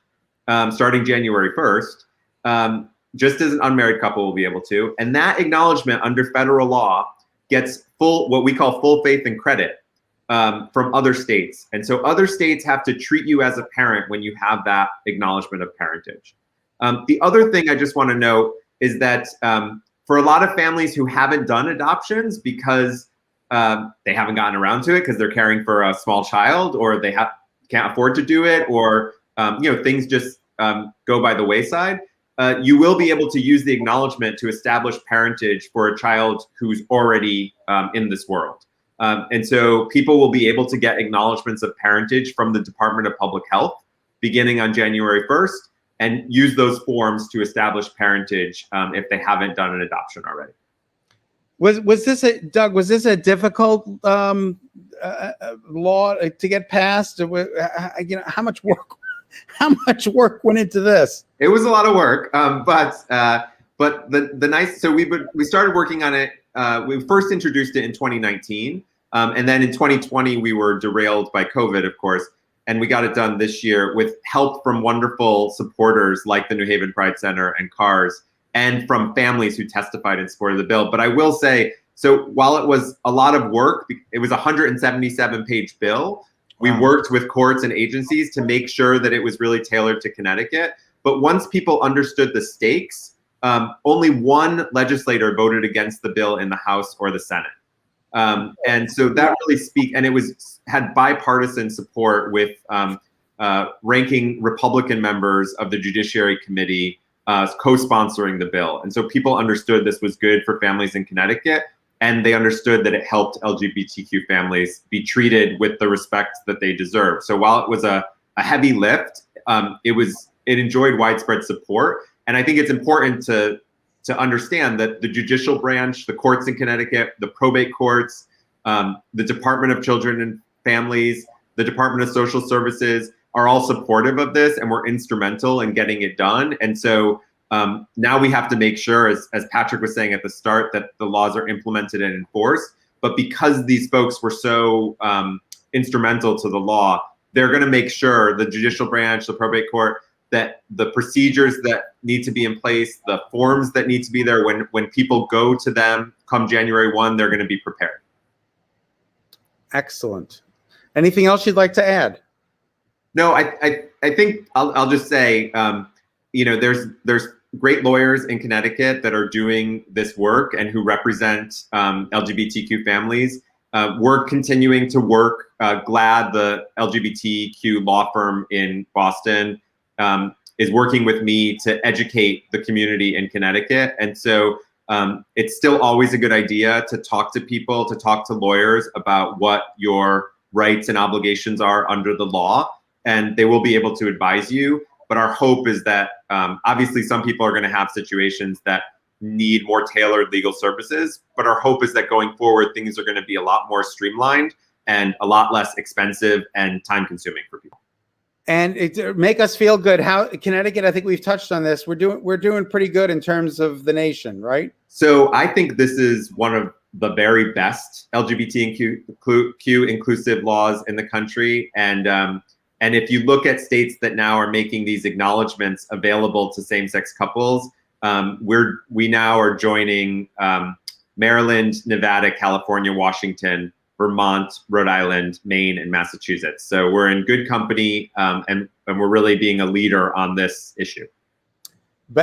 starting January 1st, just as an unmarried couple will be able to. And that acknowledgement under federal law gets what we call full faith and credit from other states. And so other states have to treat you as a parent when you have that acknowledgement of parentage. The other thing I just want to note is that for a lot of families who haven't done adoptions because they haven't gotten around to it because they're caring for a small child, or they can't afford to do it, or things just go by the wayside, you will be able to use the acknowledgement to establish parentage for a child who's already in this world. And so people will be able to get acknowledgements of parentage from the Department of Public Health beginning on January 1st, and use those forms to establish parentage if they haven't done an adoption already. Was this Doug? Was this a difficult law to get passed? How much work? How much work went into this? It was a lot of work, but the nice. So we started working on it. We first introduced it in 2019, and then in 2020 we were derailed by COVID, of course, and we got it done this year with help from wonderful supporters like the New Haven Pride Center and CARS, and from families who testified in support of the bill. But I will say, so while it was a lot of work, it was a 177-page bill. We worked with courts and agencies to make sure that it was really tailored to Connecticut. But once people understood the stakes, only one legislator voted against the bill in the House or the Senate. And so that really and it had bipartisan support with ranking Republican members of the Judiciary Committee co-sponsoring the bill. And so people understood this was good for families in Connecticut, and they understood that it helped LGBTQ families be treated with the respect that they deserve. So while it was a heavy lift, it enjoyed widespread support. And I think it's important to understand that the judicial branch, the courts in Connecticut, the probate courts, the Department of Children and Families, the Department of Social Services are all supportive of this, and were instrumental in getting it done. And so now we have to make sure, as Patrick was saying at the start, that the laws are implemented and enforced. But because these folks were so instrumental to the law, they're going to make sure, the judicial branch, the probate court, that the procedures that need to be in place, the forms that need to be there when people go to them come January 1, they're going to be prepared. Excellent. Anything else you'd like to add? No, I think I'll just say, there's great lawyers in Connecticut that are doing this work and who represent LGBTQ families. We're continuing to work. GLAD, the LGBTQ law firm in Boston, is working with me to educate the community in Connecticut. And so it's still always a good idea to talk to people, to talk to lawyers about what your rights and obligations are under the law, and they will be able to advise you. But our hope is that obviously some people are going to have situations that need more tailored legal services, but our hope is that going forward, things are going to be a lot more streamlined and a lot less expensive and time consuming for people. And it make us feel good. How Connecticut, I think we've touched on this. We're doing pretty good in terms of the nation, right? So I think this is one of the very best LGBTQ inclusive laws in the country. And if you look at states that now are making these acknowledgements available to same-sex couples, we now are joining Maryland, Nevada, California, Washington, Vermont, Rhode Island, Maine, and Massachusetts. So we're in good company, and we're really being a leader on this issue.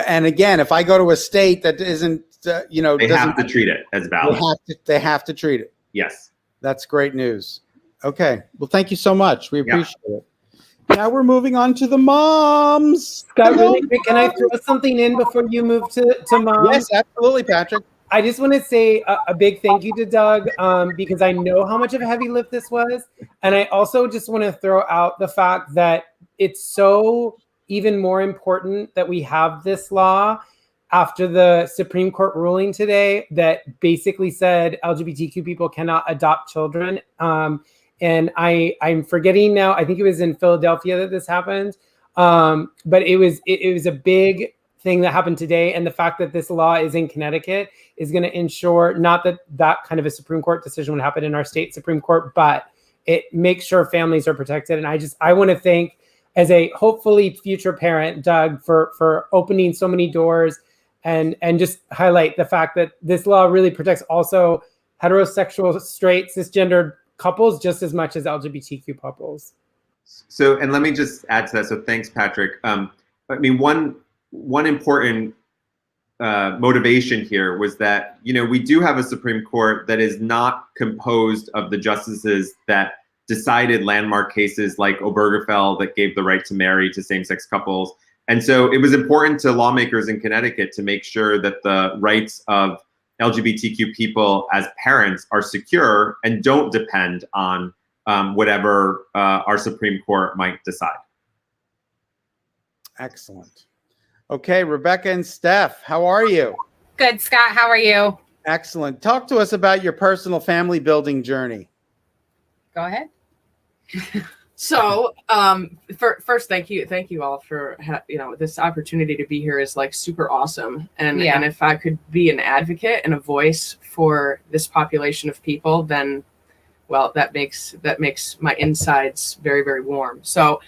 And again, if I go to a state that isn't, they have to treat it as valid. They have to treat it. Yes. That's great news. Okay. Well, thank you so much. We appreciate it. Now we're moving on to the moms. Scott, really quick, can I throw something in before you move to moms? Yes, absolutely, Patrick. I just want to say a big thank you to Doug because I know how much of a heavy lift this was. And I also just want to throw out the fact that it's so even more important that we have this law after the Supreme Court ruling today that basically said LGBTQ people cannot adopt children. And I'm forgetting now, I think it was in Philadelphia that this happened. But it was a big thing that happened today. And the fact that this law is in Connecticut is going to ensure not that that kind of a Supreme Court decision would happen in our state Supreme Court, but it makes sure families are protected. And I want to thank, as a hopefully future parent, Doug, for opening so many doors and just highlight the fact that this law really protects also heterosexual, straight, cisgendered couples just as much as LGBTQ couples. So, and let me just add to that. So thanks, Patrick. I mean, one important motivation here was that, you know, we do have a Supreme Court that is not composed of the justices that decided landmark cases like Obergefell that gave the right to marry to same-sex couples. And so it was important to lawmakers in Connecticut to make sure that the rights of LGBTQ people as parents are secure and don't depend on whatever our Supreme Court might decide. Excellent. Okay, Rebecca and Steph, how are you? Good, Scott. How are you? Excellent. Talk to us about your personal family building journey. Go ahead. So, first, thank you all for this opportunity to be here is like super awesome. And if I could be an advocate and a voice for this population of people, then, well, that makes my insides very, very warm. So,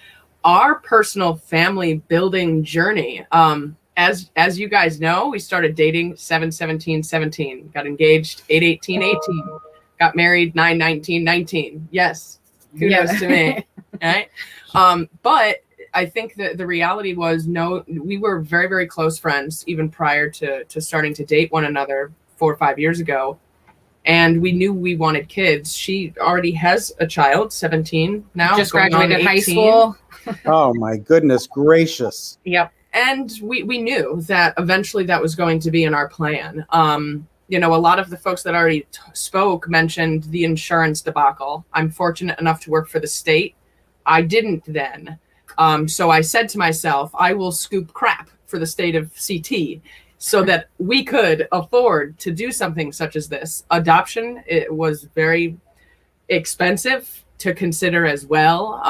our personal family building journey, as you guys know, we started dating 7/17/17, got engaged 8/18/18, got married 9/19/19. Yes. Kudos to me. Right. But I think that the reality was we were very, very close friends even prior to starting to date one another 4 or 5 years ago. And we knew we wanted kids. She already has a child, 17 now. Just graduated high school. Oh my goodness gracious. Yep. And we knew that eventually that was going to be in our plan. A lot of the folks that already spoke mentioned the insurance debacle. I'm fortunate enough to work for the state. I didn't then. So I said to myself, I will scoop crap for the state of CT so that we could afford to do something such as this. Adoption, it was very expensive to consider as well.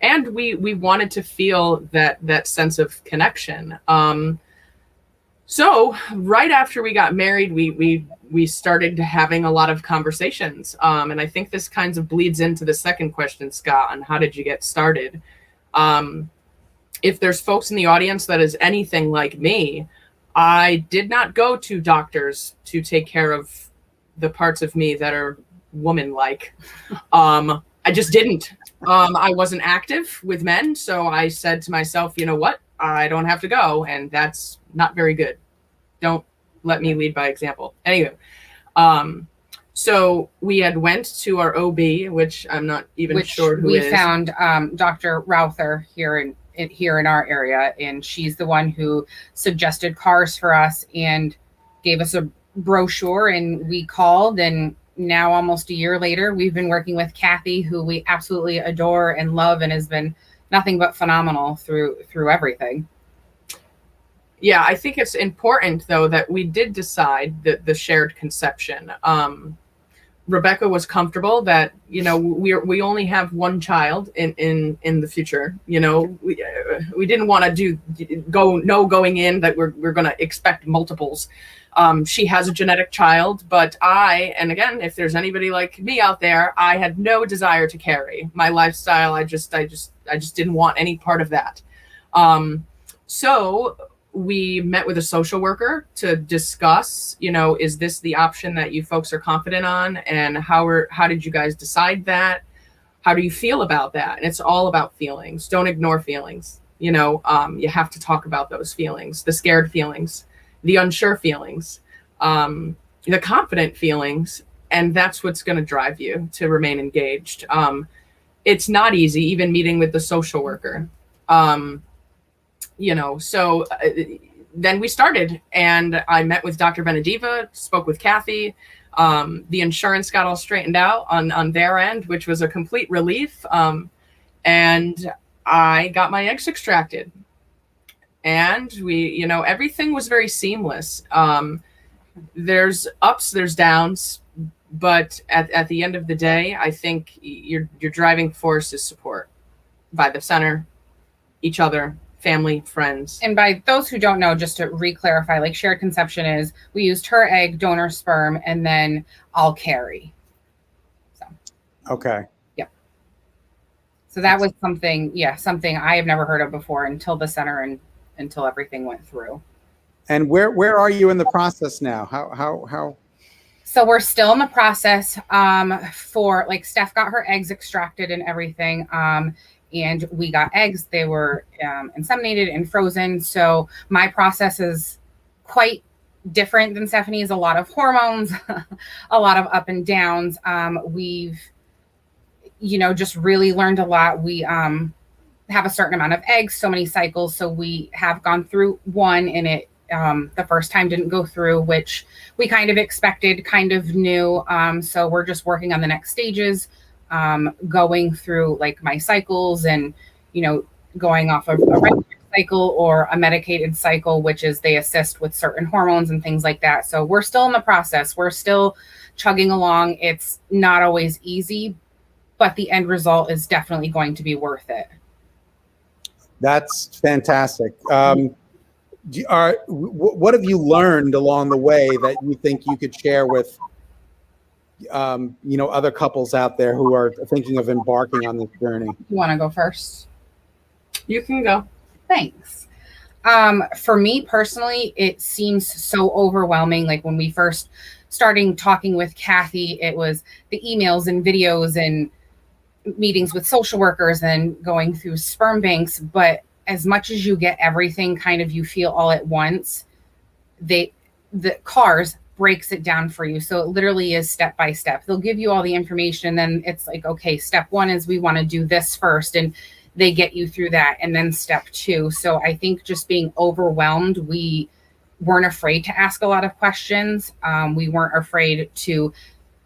And we wanted to feel that sense of connection. So right after we got married, we started having a lot of conversations. And I think this kind of bleeds into the second question, Scott, on how did you get started? If there's folks in the audience that is anything like me, I did not go to doctors to take care of the parts of me that are woman-like. I just didn't. I wasn't active with men. So I said to myself, you know what? I don't have to go. And that's not very good. Don't let me lead by example. Anyway, so we had went to our OB, which I'm not even sure who is. We found Dr. Routher here in our area, and she's the one who suggested cars for us and gave us a brochure, and we called, and now almost a year later, we've been working with Kathy, who we absolutely adore and love and has been nothing but phenomenal through everything. Yeah, I think it's important, though, that we did decide that the shared conception. Rebecca was comfortable that, we only have one child in the future. We didn't want to going in that we're going to expect multiples. She has a genetic child, but and again, if there's anybody like me out there, I had no desire to carry. My lifestyle, I just didn't want any part of that. So we met with a social worker to discuss, is this the option that you folks are confident on? And how did you guys decide that? How do you feel about that? And it's all about feelings. Don't ignore feelings. You have to talk about those feelings, the scared feelings, the unsure feelings, the confident feelings. And that's what's going to drive you to remain engaged. It's not easy, even meeting with the social worker. So then we started, and I met with Dr. Benediva, spoke with Kathy. The insurance got all straightened out on their end, which was a complete relief. And I got my eggs extracted, and we, everything was very seamless. There's ups, there's downs, but at the end of the day, I think your driving force is support by the center, each other, family, friends. And by those who don't know, just to re-clarify, like shared conception is we used her egg, donor sperm, and then I'll carry. So. Okay. Yep. So that was something I have never heard of before until the center and until everything went through. And where are you in the process now? How? So we're still in the process for, like, Steph got her eggs extracted and everything. And we got eggs. They were inseminated and frozen. So my process is quite different than Stephanie's. A lot of hormones, a lot of up and downs. We've, just really learned a lot. We have a certain amount of eggs, so many cycles. So we have gone through one, and it the first time didn't go through, which we kind of expected, kind of knew. So we're just working on the next stages. Going through, like, my cycles and, going off of a regular cycle or a medicated cycle, which is they assist with certain hormones and things like that. So we're still in the process. We're still chugging along. It's not always easy, but the end result is definitely going to be worth it. That's fantastic. What have you learned along the way that you think you could share with other couples out there who are thinking of embarking on this journey? You want to go first? You can go. Thanks. For me personally, it seems so overwhelming. Like, when we first started talking with Kathy, it was the emails and videos and meetings with social workers and going through sperm banks. But as much as you get everything kind of you feel all at once, the CARS breaks it down for you. So it literally is step by step. They'll give you all the information, and then it's like, okay, step one is we want to do this first, and they get you through that, and then step two. So I think just being overwhelmed, we weren't afraid to ask a lot of questions. We weren't afraid to,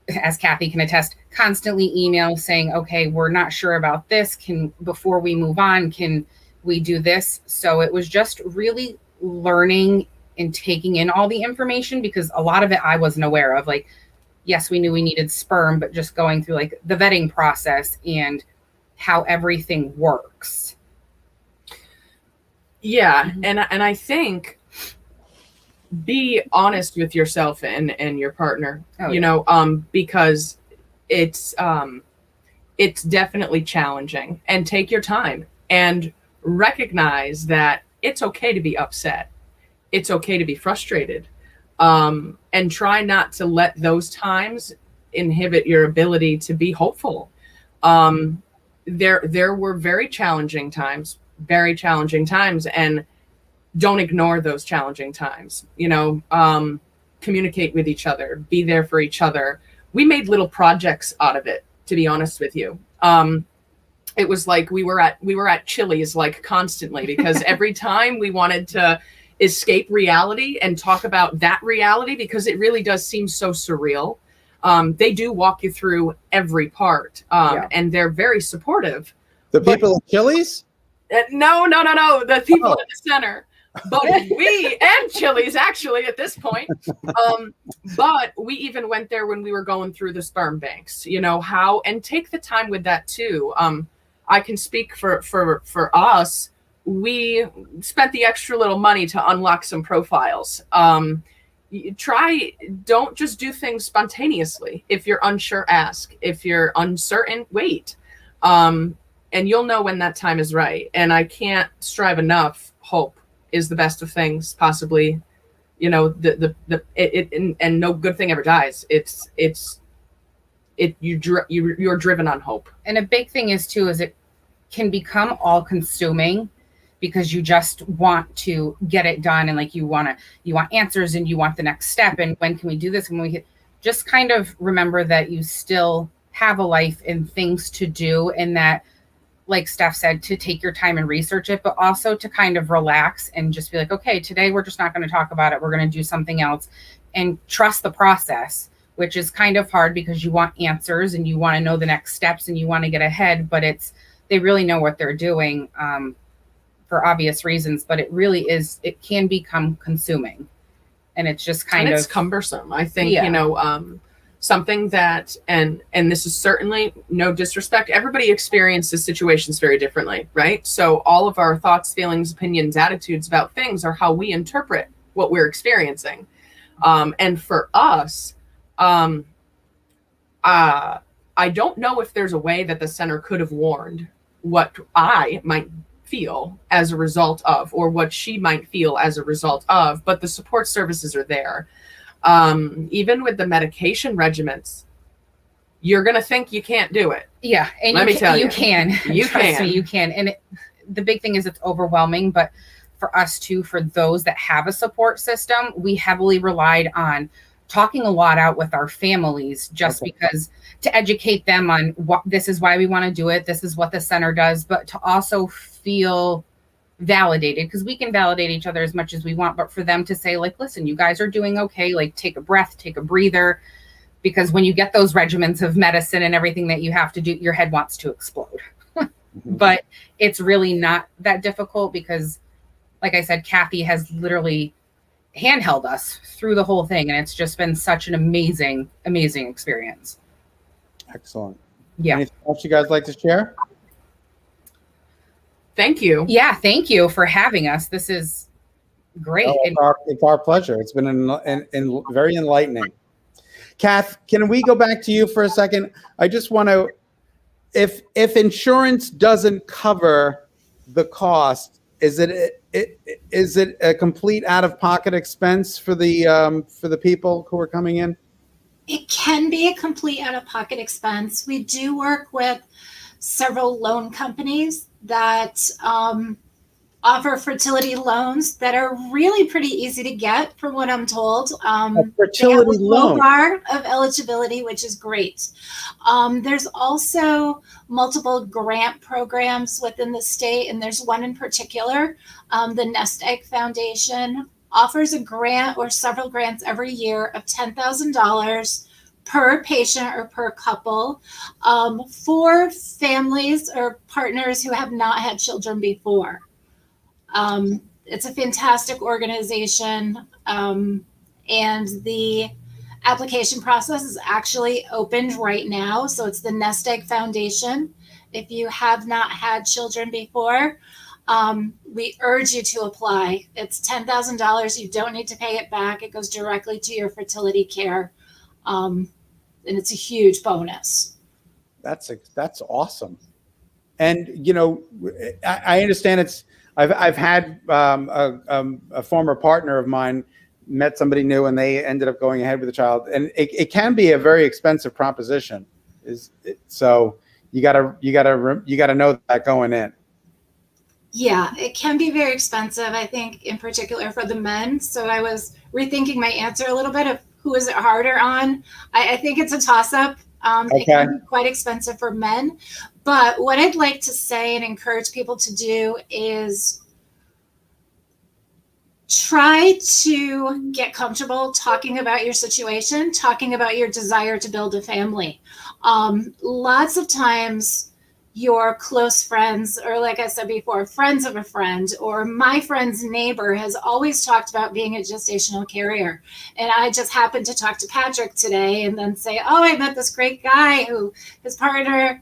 as Kathy can attest, constantly email saying, okay, we're not sure about this. Before we move on, can we do this? So it was just really learning and taking in all the information, because a lot of it I wasn't aware of. Like, yes, we knew we needed sperm, but just going through, like, the vetting process and how everything works. Yeah. And I think be honest with yourself and your partner, because it's definitely challenging, and take your time and recognize that it's okay to be upset. It's okay to be frustrated, and try not to let those times inhibit your ability to be hopeful. There were very challenging times, and don't ignore those challenging times. Communicate with each other, be there for each other. We made little projects out of it, to be honest with you. It was like we were at Chili's, like, constantly, because every time we wanted to escape reality and talk about that reality, because it really does seem so surreal. They do walk you through every part, and they're very supportive. The people at Chili's? No. The people at the center. But we, and Chili's actually at this point. But we even went there when we were going through the sperm banks, and take the time with that too. I can speak for us. We spent the extra little money to unlock some profiles. Don't just do things spontaneously. If you're unsure, ask. If you're uncertain, wait. And you'll know when that time is right. And I can't strive enough. Hope is the best of things, possibly. And no good thing ever dies. You're driven on hope. And a big thing is it can become all consuming, because you just want to get it done, and, like, you want answers, and you want the next step, and when can we do this, just kind of remember that you still have a life and things to do, and that like Steph said, to take your time and research it, but also to kind of relax and just be like, okay, today we're just not going to talk about it. We're going to do something else, and trust the process, which is kind of hard because you want answers and you want to know the next steps and you want to get ahead, but they really know what they're doing for obvious reasons, but it really is, it can become consuming, and it's just kind and of it's cumbersome. I think, Yeah. Something that, and this is certainly no disrespect, everybody experiences situations very differently, right? So all of our thoughts, feelings, opinions, attitudes about things are how we interpret what we're experiencing. And for us, I don't know if there's a way that the center could have warned what I might feel as a result of, or what she might feel as a result of, but the support services are there. Even with the medication regimens, you're going to think you can't do it. Yeah. And Let me tell you. You can. You Trust can. me, you can. And the big thing is it's overwhelming, but for us too, for those that have a support system, we heavily relied on talking a lot out with our families, just because to educate them on what this is, why we want to do it. This is what the center does, but to also feel validated, because we can validate each other as much as we want, but for them to say, like, listen, you guys are doing okay, like take a breath, take a breather, because when you get those regimens of medicine and everything that you have to do, your head wants to explode. But it's really not that difficult because, like I said, Kathy has literally handheld us through the whole thing, and it's just been such an amazing experience. Excellent. Yeah. Anything else you guys like to share? Thank you. Yeah, thank you for having us. This is great. It's our pleasure. It's been very enlightening. Kath, can we go back to you for a second? I just want to, if insurance doesn't cover the cost, is it a complete out-of-pocket expense for the people who are coming in? It can be a complete out-of-pocket expense. We do work with several loan companies that offer fertility loans that are really pretty easy to get, from what I'm told. A fertility they have a low loan. bar of eligibility, which is great. There's also multiple grant programs within the state, and there's one in particular, the Nest Egg Foundation offers a grant or several grants every year of $10,000 per patient or per couple for families or partners who have not had children before. It's a fantastic organization, and the application process is actually opened right now. So it's the Nest Egg Foundation. If you have not had children before, we urge you to apply. It's $10,000. You don't need to pay it back. It goes directly to your fertility care. And it's a huge bonus. That's awesome. And, you know, I understand I've had a former partner of mine met somebody new and they ended up going ahead with a child, and it can be a very expensive proposition. So you gotta know that going in. Yeah, it can be very expensive, I think, in particular for the men. So I was rethinking my answer a little bit of who is it harder on. I think it's a toss-up. It can be quite expensive for men. But what I'd like to say and encourage people to do is try to get comfortable talking about your situation, talking about your desire to build a family. Lots of times your close friends, or like I said before, friends of a friend, or my friend's neighbor has always talked about being a gestational carrier. And I just happened to talk to Patrick today and then say, oh, I met this great guy who his partner,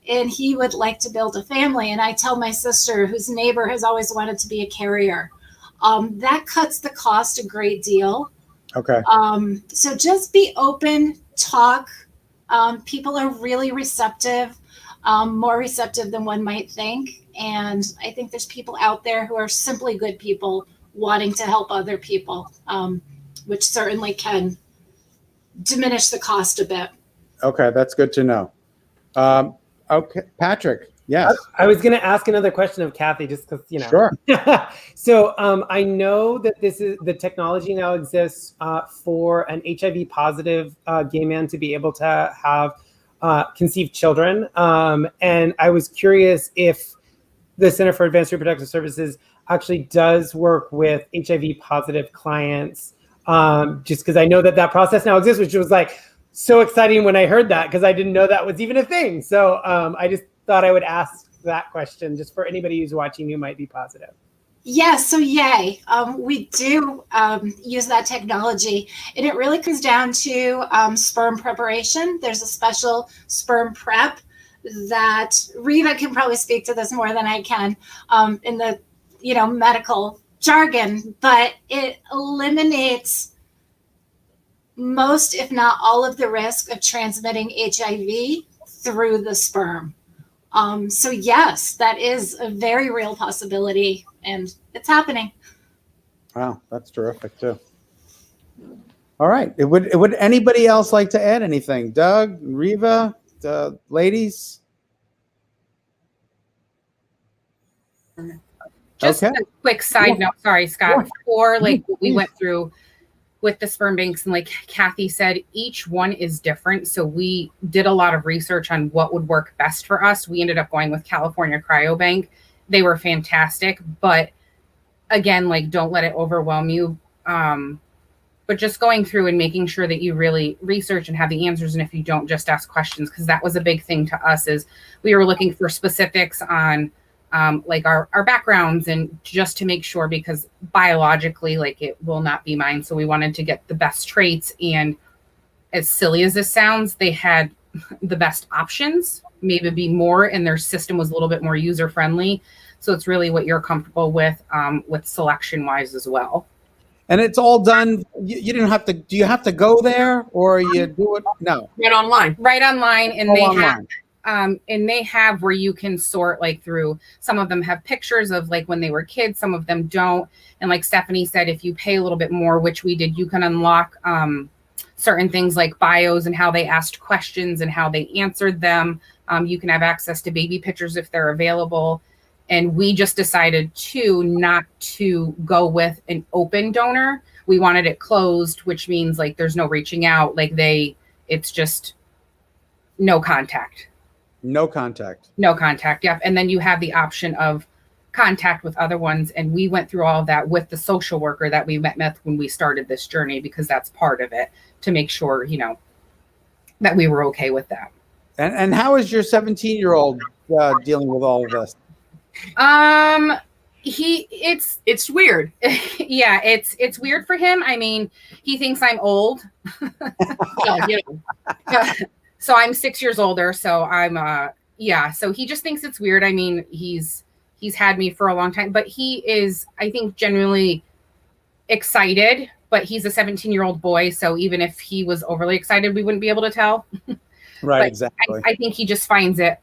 and he would like to build a family. And I tell my sister, whose neighbor has always wanted to be a carrier. That cuts the cost a great deal. Okay. So just be open, talk. People are really receptive. More receptive than one might think. And I think there's people out there who are simply good people wanting to help other people, which certainly can diminish the cost a bit. Okay, that's good to know. Okay, Patrick, yes. I was going to ask another question of Kathy, just because, you know. Sure. So I know that the technology now exists for an HIV positive gay man to be able to have conceive children. And I was curious if the Center for Advanced Reproductive Services actually does work with HIV positive clients, just because I know that process now exists, which was like so exciting when I heard that, because I didn't know that was even a thing. So I just thought I would ask that question just for anybody who's watching who might be positive. Yes, so yay. We do use that technology, and it really comes down to sperm preparation. There's a special sperm prep that Reva can probably speak to this more than I can in the medical jargon, but it eliminates most, if not all, of the risk of transmitting HIV through the sperm. So yes, that is a very real possibility, and it's happening. Wow, that's terrific too. All right, would anybody else like to add anything? Doug, Reva, ladies? Just Okay. a quick side note, sorry, Scott, for like what we went through with the sperm banks, and like Kathy said, each one is different. So we did a lot of research on what would work best for us. We ended up going with California Cryobank. They were fantastic, but again, like, don't let it overwhelm you. But just going through and making sure that you really research and have the answers. And if you don't, just ask questions, because that was a big thing to us, is we were looking for specifics on like our backgrounds, and just to make sure, because biologically, like, it will not be mine. So we wanted to get the best traits. And as silly as this sounds, they had the best options, maybe more, and their system was a little bit more user friendly. So it's really what you're comfortable with selection wise as well. And it's all done. You didn't have to. Do you have to go there, or you do it? No, right online. Right online, and they online. And they have where you can sort like through. Some of them have pictures of like when they were kids. Some of them don't. And like Stephanie said, if you pay a little bit more, which we did, you can unlock certain things like bios and how they asked questions and how they answered them. You can have access to baby pictures if they're available. And we just decided not to go with an open donor. We wanted it closed, which means like there's no reaching out. Like it's just no contact. No contact. No contact. Yep. And then you have the option of contact with other ones. And we went through all of that with the social worker that we met when we started this journey, because that's part of it, to make sure, that we were okay with that. And how is your 17-year-old dealing with all of this? It's weird. Yeah, it's weird for him. I mean, he thinks I'm old. So I'm 6 years older. So I'm so he just thinks it's weird. I mean, he's had me for a long time, but he is, I think, genuinely excited, but he's a 17-year-old boy. So even if he was overly excited, we wouldn't be able to tell. Right, exactly. I think he just finds it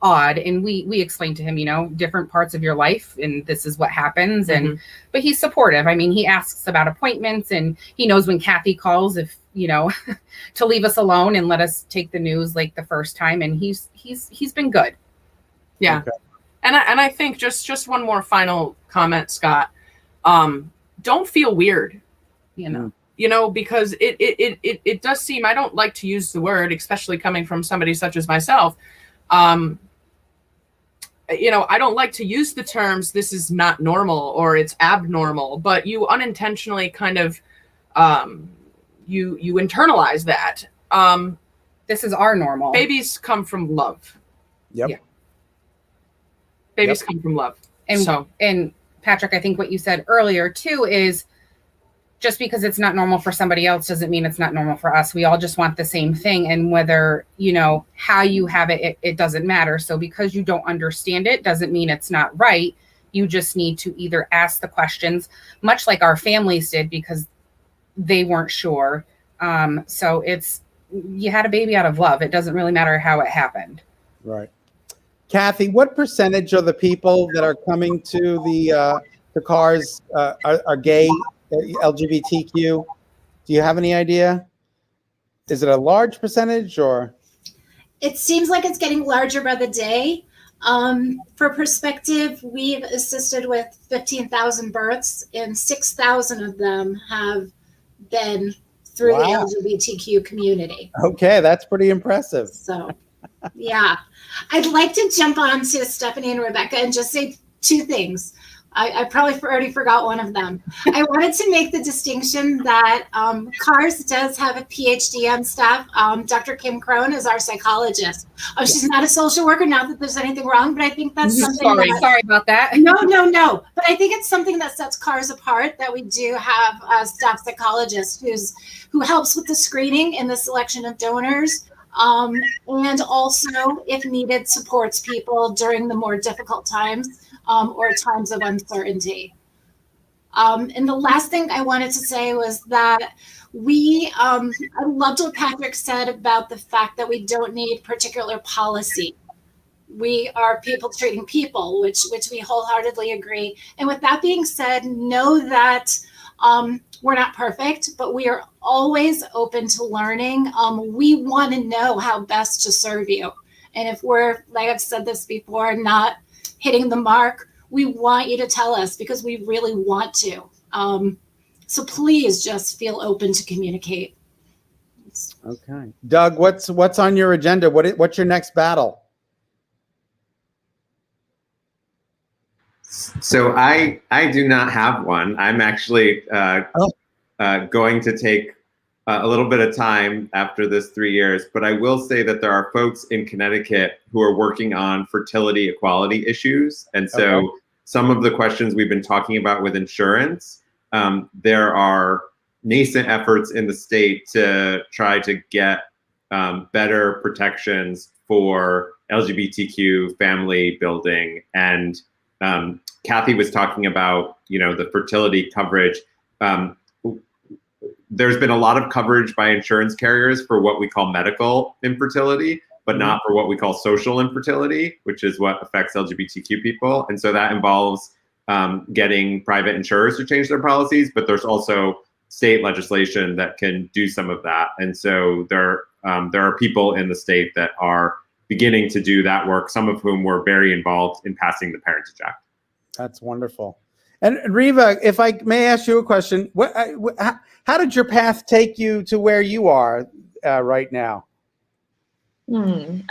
odd, and we explained to him, different parts of your life, and this is what happens. And but he's supportive. I mean, he asks about appointments, and he knows when Kathy calls, if to leave us alone and let us take the news like the first time. And he's been good. Yeah. Okay. And I think just one more final comment, Scott. Don't feel weird, because it does seem, I don't like to use the word, especially coming from somebody such as myself. I don't like to use the terms, this is not normal or it's abnormal, but you unintentionally kind of, you internalize that. This is our normal. Babies come from love. Yep. Yeah. Babies come from love. And Patrick, I think what you said earlier too is, just because it's not normal for somebody else doesn't mean it's not normal for us. We all just want the same thing. And whether, how you have it doesn't matter. So because you don't understand it doesn't mean it's not right. You just need to either ask the questions, much like our families did, because they weren't sure. So you had a baby out of love. It doesn't really matter how it happened. Right. Kathy, what percentage of the people that are coming to the cars are gay, LGBTQ? Do you have any idea? Is it a large percentage, or? It seems like it's getting larger by the day. For perspective, we've assisted with 15,000 births, and 6,000 of them have been through the Wow. LGBTQ community. Okay, that's pretty impressive. So, yeah. I'd like to jump on to Stephanie and Rebecca and just say two things. I probably already forgot one of them. I wanted to make the distinction that CARS does have a PhD on staff. Dr. Kim Crone is our psychologist. She's not a social worker, not that there's anything wrong, but I think that's something Sorry about that. No. But I think it's something that sets CARS apart, that we do have a staff psychologist who helps with the screening and the selection of donors. And also, if needed, supports people during the more difficult times or times of uncertainty. And the last thing I wanted to say was that I loved what Patrick said about the fact that we don't need particular policy. We are people treating people, which we wholeheartedly agree. And with that being said, know that we're not perfect, but we are always open to learning. We want to know how best to serve you. And if we're, like I've said this before, not hitting the mark, we want you to tell us, because we really want to. So please just feel open to communicate. Okay. Doug, what's on your agenda? What's your next battle? So I do not have one. I'm actually going to take a little bit of time after this 3 years, but I will say that there are folks in Connecticut who are working on fertility equality issues. And so some of the questions we've been talking about with insurance, there are nascent efforts in the state to try to get better protections for LGBTQ family building. And Kathy was talking about, the fertility coverage. There's been a lot of coverage by insurance carriers for what we call medical infertility, but not for what we call social infertility, which is what affects LGBTQ people. And so that involves getting private insurers to change their policies, but there's also state legislation that can do some of that. And so there are people in the state that are beginning to do that work, some of whom were very involved in passing the Parentage Act. That's wonderful. And Riva, if I may ask you a question, how did your path take you to where you are right now? Well,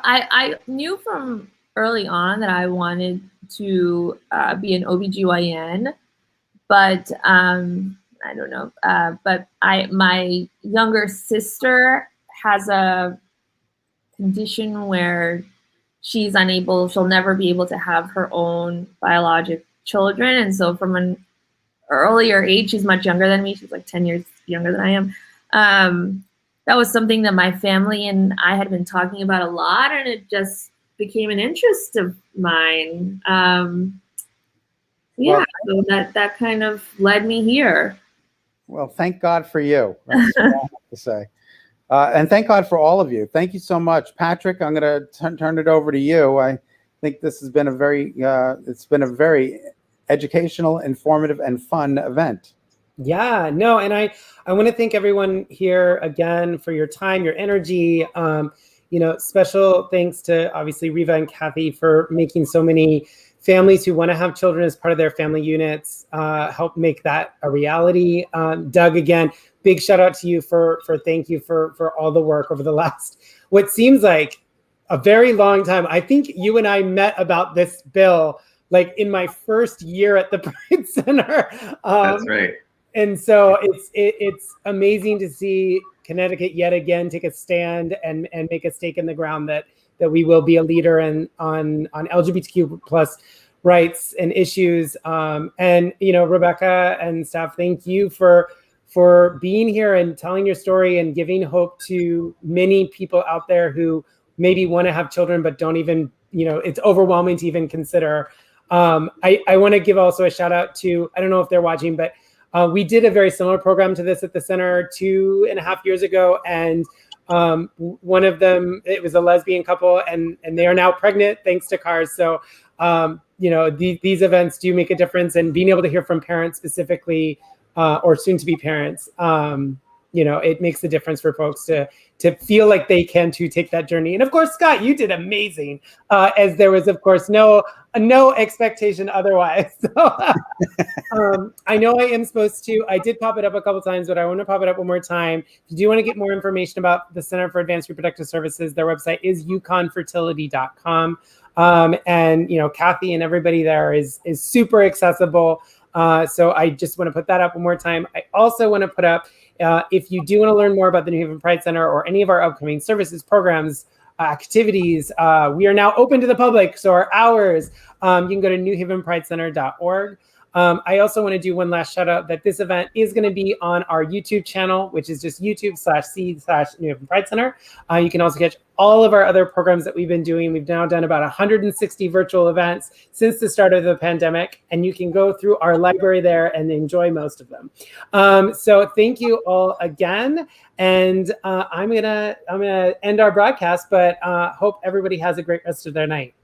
I knew from early on that I wanted to be an OBGYN, but I don't know. But my younger sister has a condition where she'll never be able to have her own biologic children. And so from an earlier age, she's much younger than me. She's like 10 years younger than I am. That was something that my family and I had been talking about a lot, and it just became an interest of mine. So that kind of led me here. Well, thank God for you. That's what I have to say. And thank God for all of you. Thank you so much. Patrick, I'm going to turn it over to you. I think this has been a very educational, informative, and fun event. Yeah, no, and I want to thank everyone here again for your time, your energy. Special thanks to obviously Riva and Kathy for making so many families who want to have children as part of their family units help make that a reality. Doug, again, big shout out to you for thank you for all the work over the last, what seems like a very long time. I think you and I met about this bill like in my first year at the Pride Center. That's right. And so it's amazing to see Connecticut yet again take a stand and make a stake in the ground that we will be a leader on LGBTQ plus rights and issues. Rebecca and staff, thank you for being here and telling your story and giving hope to many people out there who maybe want to have children but don't even, it's overwhelming to even consider. I want to give also a shout out to, I don't know if they're watching, but we did a very similar program to this at the center 2.5 years ago. And one of them, it was a lesbian couple and they are now pregnant thanks to CARS. So, these events do make a difference, and being able to hear from parents specifically or soon to be parents it makes a difference for folks to feel like they can too take that journey. And of course, Scott, you did amazing, as there was, of course, no expectation otherwise. So, I know I am supposed to. I did pop it up a couple times, but I want to pop it up one more time. If you do want to get more information about the Center for Advanced Reproductive Services, their website is yukonfertility.com. And Kathy and everybody there is super accessible. So I just want to put that up one more time. I also want to put up, if you do want to learn more about the New Haven Pride Center or any of our upcoming services, programs, activities, we are now open to the public. So our hours, you can go to newhavenpridecenter.org. I also want to do one last shout out that this event is going to be on our YouTube channel, which is just YouTube/C/New Haven Pride Center. You can also catch all of our other programs that we've been doing. We've now done about 160 virtual events since the start of the pandemic, and you can go through our library there and enjoy most of them. So thank you all again. And I'm gonna end our broadcast, but hope everybody has a great rest of their night.